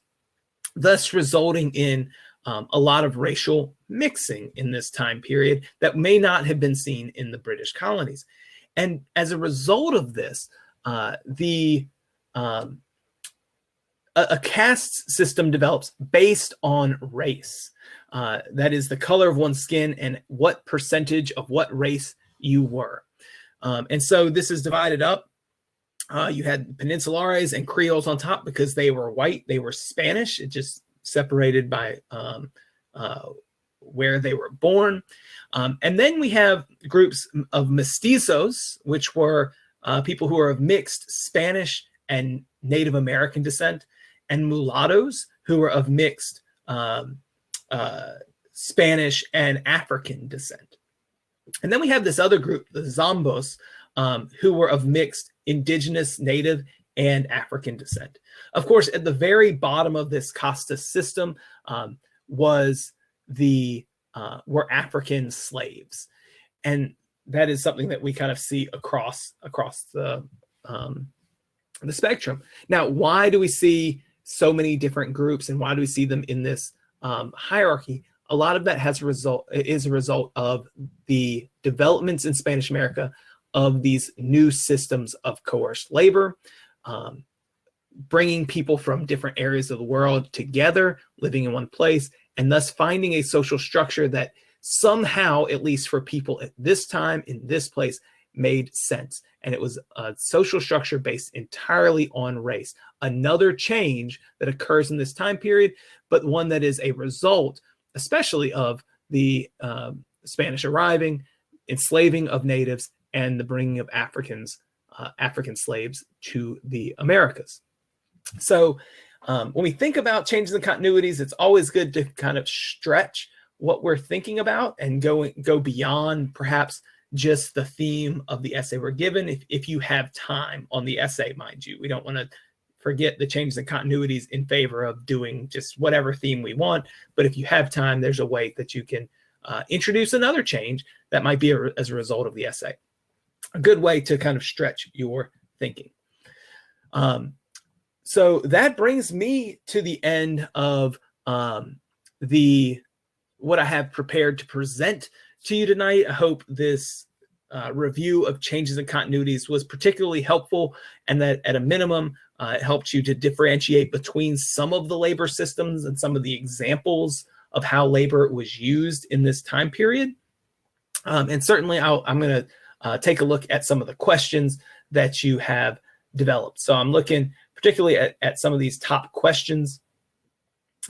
thus resulting in a lot of racial mixing in this time period that may not have been seen in the British colonies. And as a result of this, a caste system develops based on race. That is the color of one's skin and what percentage of what race you were. And so this is divided up. You had Peninsulares and Creoles on top because they were white. They were Spanish. It just separated by where they were born. And then we have groups of mestizos, which were people who are of mixed Spanish and Native American descent, and mulattoes, who were of mixed Spanish and African descent. And then we have this other group, the Zambos, who were of mixed indigenous, native, and African descent. Of course, at the very bottom of this Casta system were African slaves. And that is something that we kind of see across the spectrum. Now, why do we see so many different groups, and why do we see them in this hierarchy? A lot of that is a result of the developments in Spanish America of these new systems of coerced labor, bringing people from different areas of the world together, living in one place, and thus finding a social structure that somehow, at least for people at this time in this place, made sense. And it was a social structure based entirely on race. Another change that occurs in this time period, but one that is a result, especially of the Spanish arriving, enslaving of natives, and the bringing of African slaves to the Americas. So when we think about changes in continuities, it's always good to kind of stretch what we're thinking about and go beyond perhaps just the theme of the essay we're given. If you have time on the essay, mind you, we don't want to forget the changes in continuities in favor of doing just whatever theme we want. But if you have time, there's a way that you can introduce another change that might be as a result of the essay. A good way to kind of stretch your thinking. So that brings me to the end of what I have prepared to present to you tonight. I hope this review of changes in continuities was particularly helpful, and that at a minimum, it helped you to differentiate between some of the labor systems and some of the examples of how labor was used in this time period. And certainly I'm going to take a look at some of the questions that you have developed. So I'm looking particularly at some of these top questions.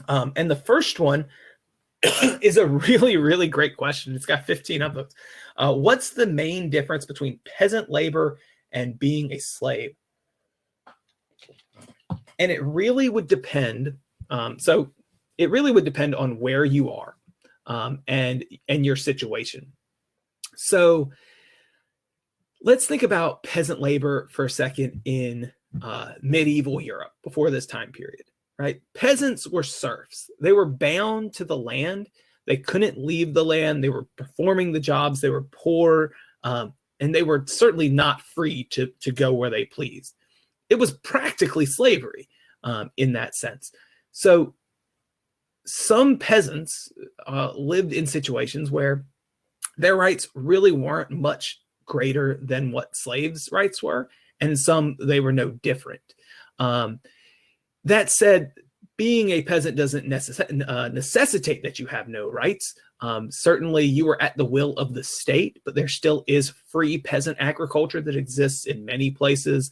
And the first one is a really, really great question. It's got 15 of them. What's the main difference between peasant labor and being a slave? And it really would depend. It really would depend on where you are and your situation. So let's think about peasant labor for a second in medieval Europe before this time period. Right? Peasants were serfs. They were bound to the land. They couldn't leave the land. They were performing the jobs. They were poor, and they were certainly not free to go where they pleased. It was practically slavery in that sense. So some peasants lived in situations where their rights really weren't much greater than what slaves' rights were, and some they were no different. That said, being a peasant doesn't necessitate that you have no rights. Certainly, you are at the will of the state, but there still is free peasant agriculture that exists in many places,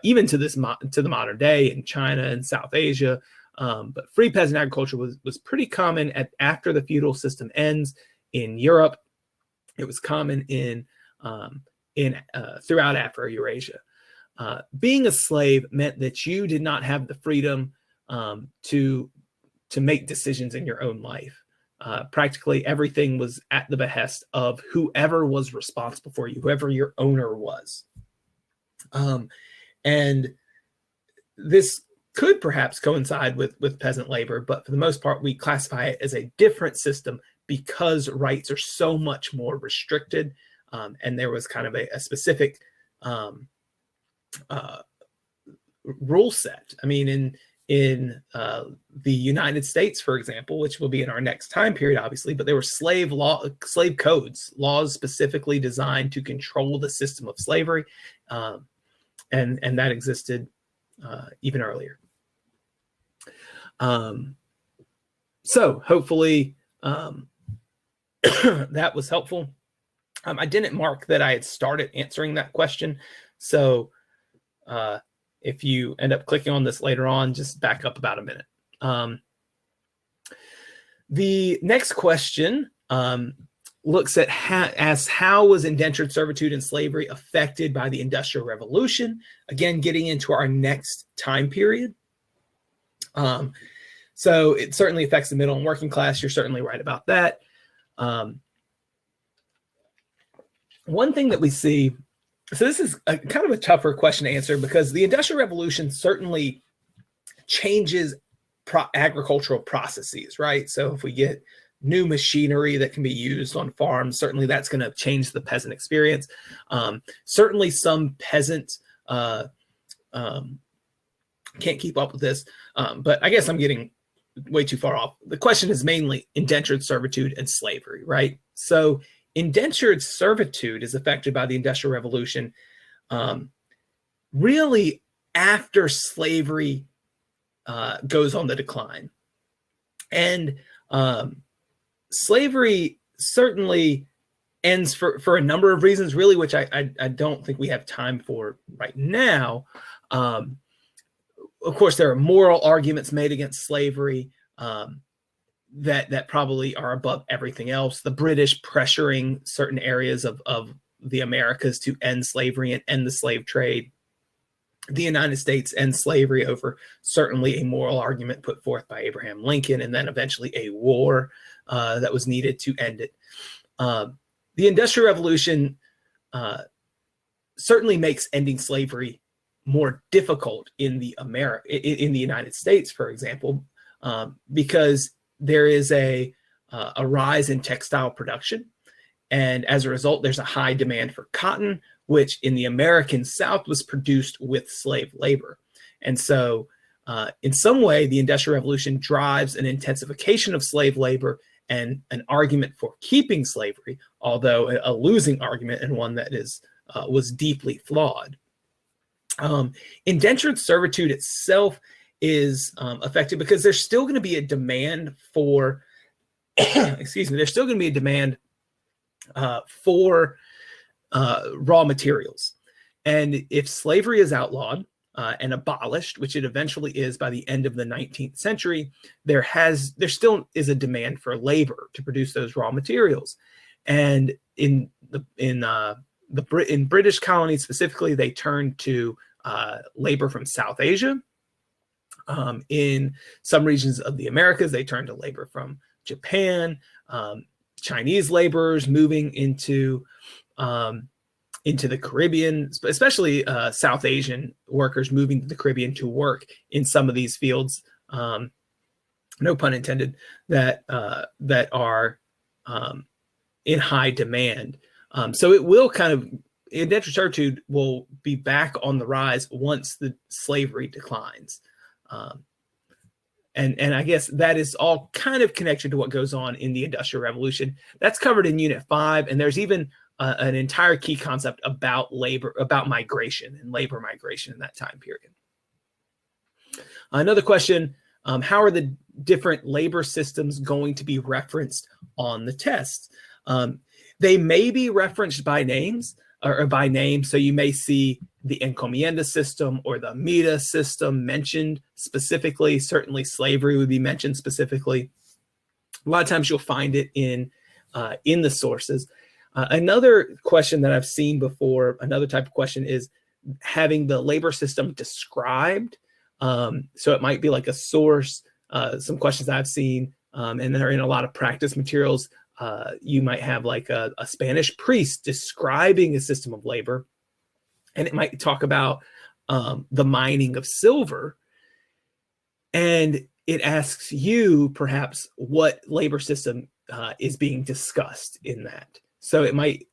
even to the modern day in China and South Asia. But free peasant agriculture was pretty common after the feudal system ends in Europe. It was common throughout Afro-Eurasia. Being a slave meant that you did not have the freedom to make decisions in your own life. Practically everything was at the behest of whoever was responsible for you, whoever your owner was. And this could perhaps coincide with peasant labor, but for the most part, we classify it as a different system because rights are so much more restricted. And there was kind of a specific rule set. I mean, in the United States, for example, which will be in our next time period, obviously, but there were slave codes, laws specifically designed to control the system of slavery, and that existed even earlier. So hopefully that was helpful. I didn't mark that I had started answering that question, so if you end up clicking on this later on, just back up about a minute. The next question looks at how was indentured servitude and slavery affected by the Industrial Revolution? Again, getting into our next time period. So it certainly affects the middle and working class. You're certainly right about that. One thing that we see, so this is kind of a tougher question to answer because the Industrial Revolution certainly changes agricultural processes, right? So if we get new machinery that can be used on farms, certainly that's going to change the peasant experience. Certainly some peasants can't keep up with this, but I guess I'm getting way too far off. The question is mainly indentured servitude and slavery, right? So indentured servitude is affected by the Industrial Revolution really after slavery goes on the decline. And slavery certainly ends for a number of reasons, really, which I don't think we have time for right now. Of course, there are moral arguments made against slavery that probably are above everything else. The British pressuring certain areas of the Americas to end slavery and end the slave trade. The United States end slavery over certainly a moral argument put forth by Abraham Lincoln, and then eventually a war that was needed to end it. The Industrial Revolution certainly makes ending slavery more difficult in the United States, for example, because there is a rise in textile production, and as a result, there's a high demand for cotton, which in the American South was produced with slave labor. And so in some way, the Industrial Revolution drives an intensification of slave labor and an argument for keeping slavery, although a losing argument and one that was deeply flawed. Indentured servitude itself is affected because there's still going to be a demand for, excuse me, there's still going to be a demand for raw materials. And if slavery is outlawed and abolished, which it eventually is by the end of the 19th century, there still is a demand for labor to produce those raw materials. And in British colonies specifically, they turned to labor from South Asia. In some regions of the Americas, they turned to labor from Japan. Chinese laborers moving into the Caribbean, especially South Asian workers moving to the Caribbean to work in some of these fields, no pun intended, that are in high demand. So it will indentured servitude will be back on the rise once the slavery declines. And I guess that is all kind of connected to what goes on in the Industrial Revolution. That's covered in Unit 5, and there's even an entire key concept about labor, about migration and labor migration in that time period. Another question, how are the different labor systems going to be referenced on the test? They may be referenced by names or by name, so you may see the Encomienda System or the Mita System mentioned specifically. Certainly slavery would be mentioned specifically. A lot of times you'll find it in the sources. Another question that I've seen before, another type of question, is having the labor system described. So it might be like a source, some questions I've seen, and they're in a lot of practice materials. You might have like a Spanish priest describing a system of labor, and it might talk about the mining of silver. And it asks you perhaps what labor system is being discussed in that. So it might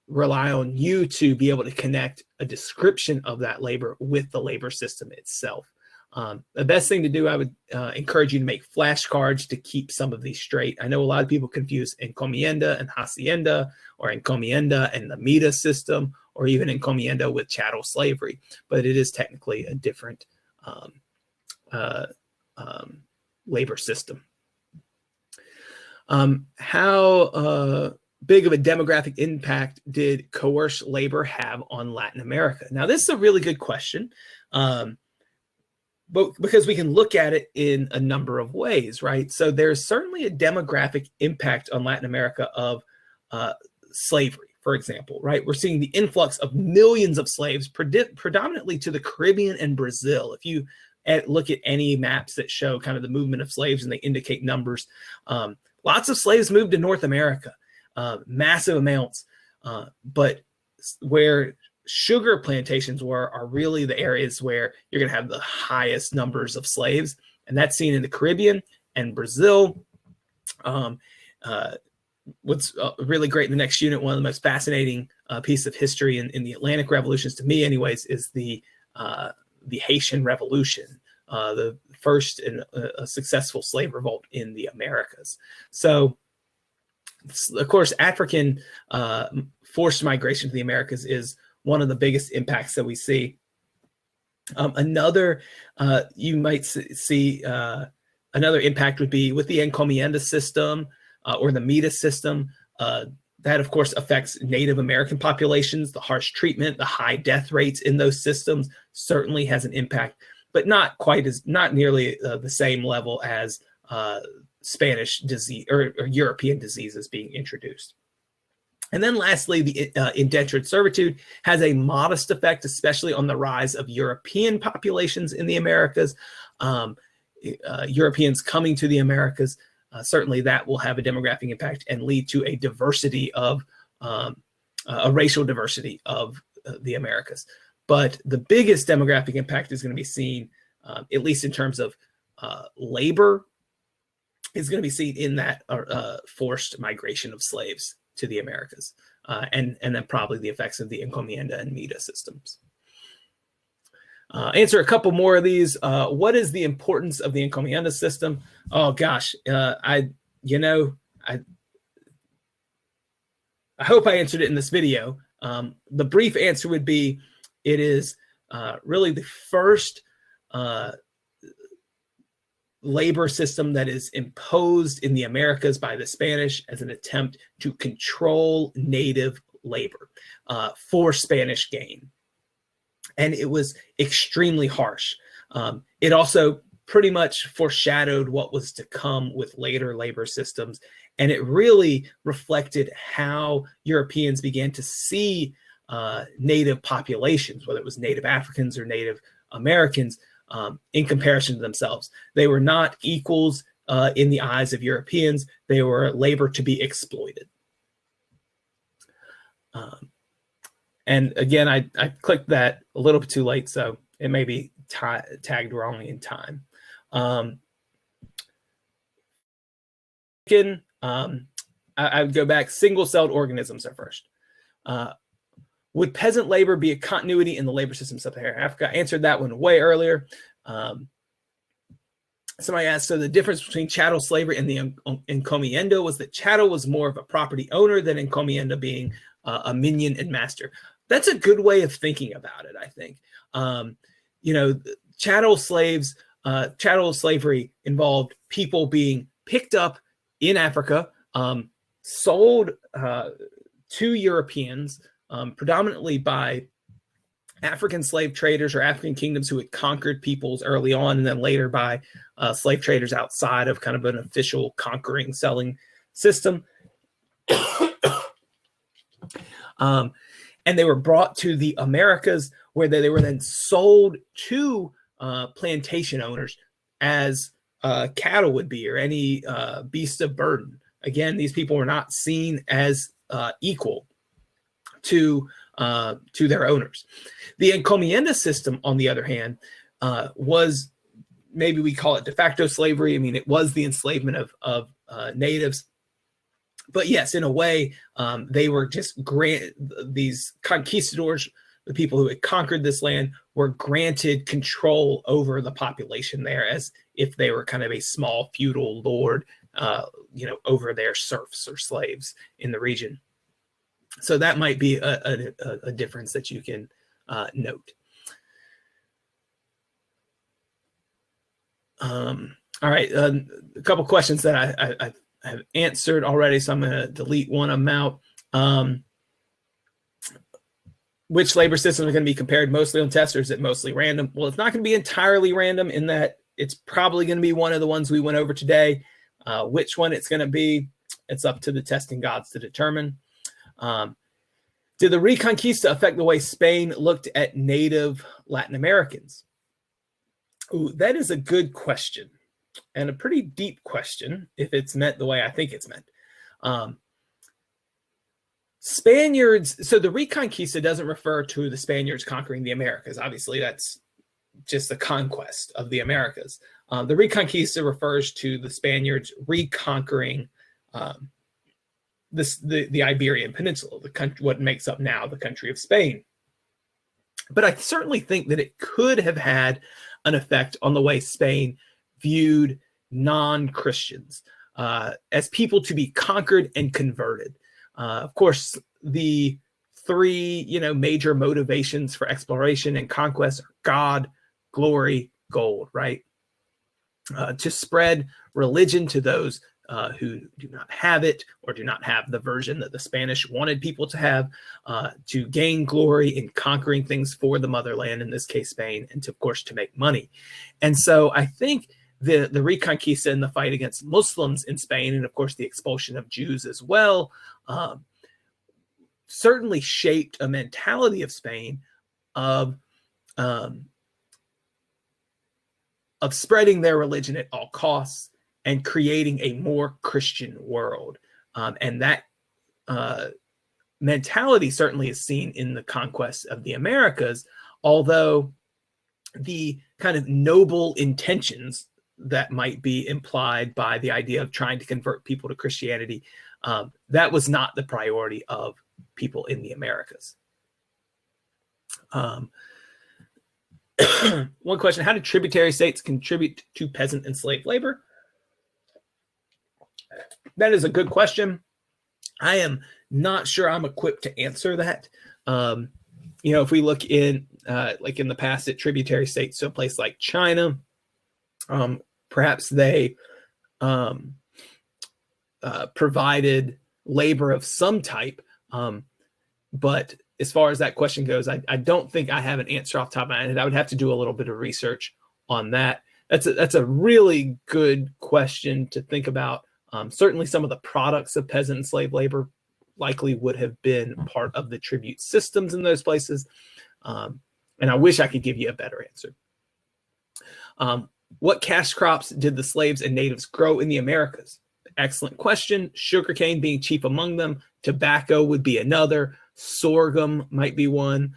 rely on you to be able to connect a description of that labor with the labor system itself. The best thing to do, I would encourage you to make flashcards to keep some of these straight. I know a lot of people confuse encomienda and hacienda, or encomienda and the Mita system, or even encomienda with chattel slavery, but it is technically a different labor system. How big of a demographic impact did coerced labor have on Latin America? Now, this is a really good question, but because we can look at it in a number of ways, right? So there's certainly a demographic impact on Latin America of slavery, for example, right? We're seeing the influx of millions of slaves, predominantly to the Caribbean and Brazil. If you look at any maps that show kind of the movement of slaves and they indicate numbers, lots of slaves moved to North America, massive amounts, but where sugar plantations are really the areas where you're going to have the highest numbers of slaves, and that's seen in the Caribbean and Brazil. What's really great in the next unit, one of the most fascinating piece of history in the Atlantic revolutions, to me anyways, is the Haitian Revolution, the first in a successful slave revolt in the Americas. So, of course, African forced migration to the Americas is one of the biggest impacts that we see. Another, you might see another impact would be with the Encomienda System or the Mita System. That, of course, affects Native American populations. The harsh treatment, the high death rates in those systems certainly has an impact, but not nearly the same level as Spanish disease or European diseases being introduced. And then lastly, the indentured servitude has a modest effect, especially on the rise of European populations in the Americas. Europeans coming to the Americas, certainly that will have a demographic impact and lead to a diversity of, a racial diversity of the Americas. But the biggest demographic impact is going to be seen, at least in terms of labor, is going to be seen in that forced migration of slaves to the Americas, and then probably the effects of the Encomienda and Mita systems. Answer a couple more of these. What is the importance of the Encomienda system? Oh gosh, I hope I answered it in this video. The brief answer would be, it is really the first labor system that is imposed in the Americas by the Spanish as an attempt to control native labor for Spanish gain. And it was extremely harsh. It also pretty much foreshadowed what was to come with later labor systems. And it really reflected how Europeans began to see native populations, whether it was Native Africans or Native Americans, in comparison to themselves. They were not equals in the eyes of Europeans. They were labor to be exploited. And again, I clicked that a little bit too late, so it may be tagged wrong in time. I would go back. Single-celled organisms are first. Would peasant labor be a continuity in the labor system of Sub-Saharan Africa? I answered that one way earlier. Somebody asked, so the difference between chattel slavery and the encomienda was that chattel was more of a property owner than encomienda being a minion and master. That's a good way of thinking about it, I think. Chattel slavery involved people being picked up in Africa, sold to Europeans, predominantly by African slave traders or African kingdoms who had conquered peoples early on, and then later by slave traders outside of kind of an official conquering, selling system. And they were brought to the Americas, where they were then sold to plantation owners as cattle would be, or any beast of burden. Again, these people were not seen as equal to their owners. The encomienda system, on the other hand, was, maybe we call it de facto slavery. I mean, it was the enslavement of natives. But yes, in a way, they were just these conquistadors the people who had conquered this land were granted control over the population there, as if they were kind of a small feudal lord, over their serfs or slaves in the region. So that might be a difference that you can note. All right, a couple questions that I have answered already, so I'm going to delete one of them out. Which labor systems are going to be compared mostly on tests, or is it mostly random? Well, it's not going to be entirely random in that it's probably going to be one of the ones we went over today. Which one it's going to be, it's up to the testing gods to determine. Did the Reconquista affect the way Spain looked at native Latin Americans? Ooh, that is a good question, and a pretty deep question if it's meant the way I think it's meant. Spaniards, so the Reconquista doesn't refer to the Spaniards conquering the Americas. Obviously, that's just the conquest of the Americas. The Reconquista refers to the Spaniards reconquering the Iberian Peninsula, the country, what makes up now the country of Spain. But I certainly think that it could have had an effect on the way Spain viewed non-Christians as people to be conquered and converted. Of course, the three, major motivations for exploration and conquest are God, glory, gold, right? To spread religion to those who do not have it, or do not have the version that the Spanish wanted people to have, to gain glory in conquering things for the motherland, in this case Spain, and of course to make money. And so I think the Reconquista and the fight against Muslims in Spain, and of course the expulsion of Jews as well, certainly shaped a mentality of Spain of spreading their religion at all costs and creating a more Christian world. And that mentality certainly is seen in the conquest of the Americas, although the kind of noble intentions that might be implied by the idea of trying to convert people to Christianity, that was not the priority of people in the Americas. One question: how did tributary states contribute to peasant and slave labor? That is a good question. I am not sure I'm equipped to answer that. If we look in, like in the past at tributary states, so a place like China, perhaps they provided labor of some type. But as far as that question goes, I don't think I have an answer off the top of my head. I would have to do a little bit of research on that. That's a really good question to think about. Certainly some of the products of peasant and slave labor likely would have been part of the tribute systems in those places. And I wish I could give you a better answer. What cash crops did the slaves and natives grow in the Americas? Excellent question. Sugarcane being chief among them. Tobacco would be another. Sorghum might be one.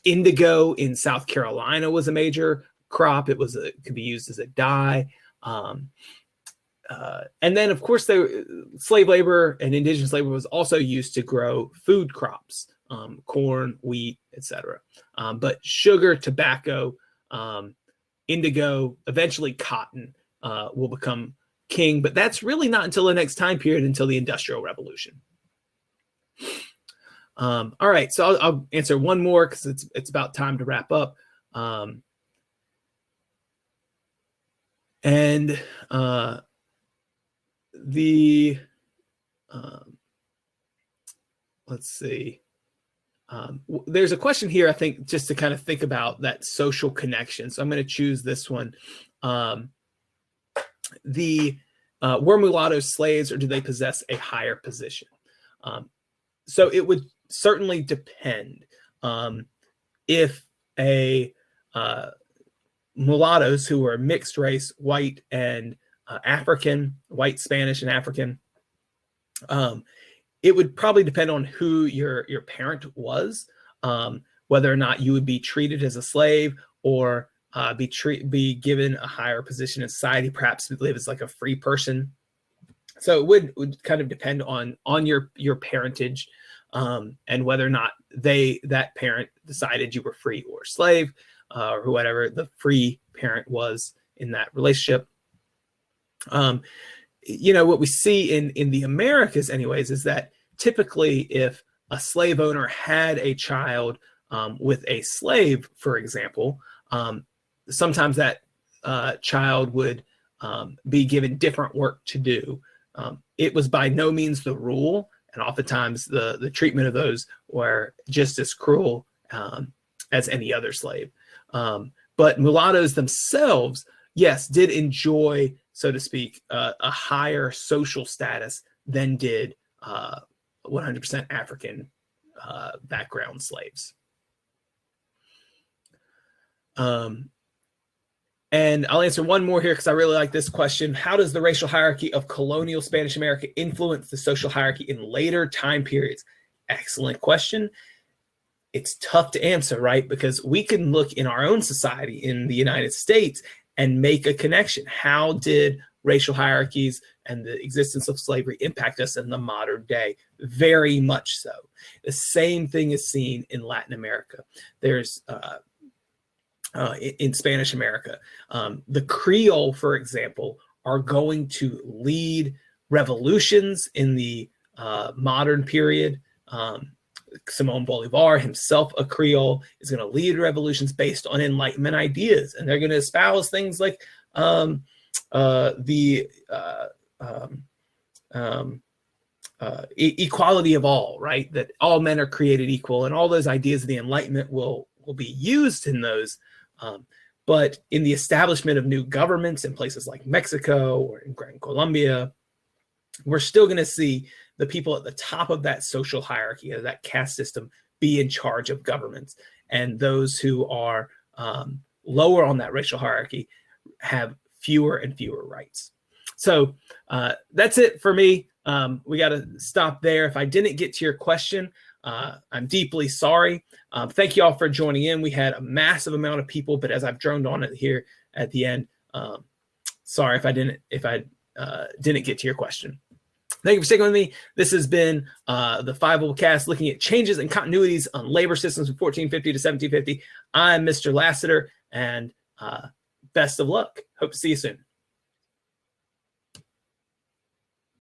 Indigo in South Carolina was a major crop. It could be used as a dye. And then, of course, slave labor and indigenous labor was also used to grow food crops, corn, wheat, etc. But sugar, tobacco, indigo, eventually cotton will become king. But that's really not until the next time period, until the Industrial Revolution. All right, so I'll answer one more because it's about time to wrap up. Let's see. There's a question here, I think, just to kind of think about that social connection. So I'm going to choose this one. Were mulattoes slaves, or do they possess a higher position? So it would certainly depend. If mulattoes who were mixed race, white and African, white, Spanish, and African, it would probably depend on who your parent was, whether or not you would be treated as a slave or be given a higher position in society, perhaps live as like a free person. So it would kind of depend on your parentage. and whether or not that parent decided you were free or slave, or whatever the free parent was in that relationship. What we see in the Americas anyways is that typically if a slave owner had a child with a slave, for example, sometimes that child would be given different work to do. It was by no means the rule, and oftentimes the treatment of those were just as cruel as any other slave. But mulattoes themselves, yes, did enjoy, so to speak, a higher social status than did 100% African background slaves. And I'll answer one more here because I really like this question. How does the racial hierarchy of colonial Spanish America influence the social hierarchy in later time periods? Excellent question. It's tough to answer, right? Because we can look in our own society in the United States and make a connection. How did racial hierarchies and the existence of slavery impact us in the modern day? Very much so. The same thing is seen in Latin America. There's in Spanish America, the Creole, for example, are going to lead revolutions in the modern period. Simón Bolivar, himself a Creole, is going to lead revolutions based on Enlightenment ideas, and they're going to espouse things like equality of all, right? That all men are created equal, and all those ideas of the Enlightenment will be used in those. But in the establishment of new governments in places like Mexico or in Gran Colombia, we're still going to see the people at the top of that social hierarchy, of that caste system, be in charge of governments. And those who are lower on that racial hierarchy have fewer and fewer rights. So that's it for me. We got to stop there. If I didn't get to your question, I'm deeply sorry. Thank you all for joining in. We had a massive amount of people, but as I've droned on it here at the end, sorry if I didn't get to your question. Thank you for sticking with me. This has been the Fiveable Cast, looking at changes and continuities on labor systems from 1450 to 1750. I'm Mr. Lassiter, and best of luck. Hope to see you soon.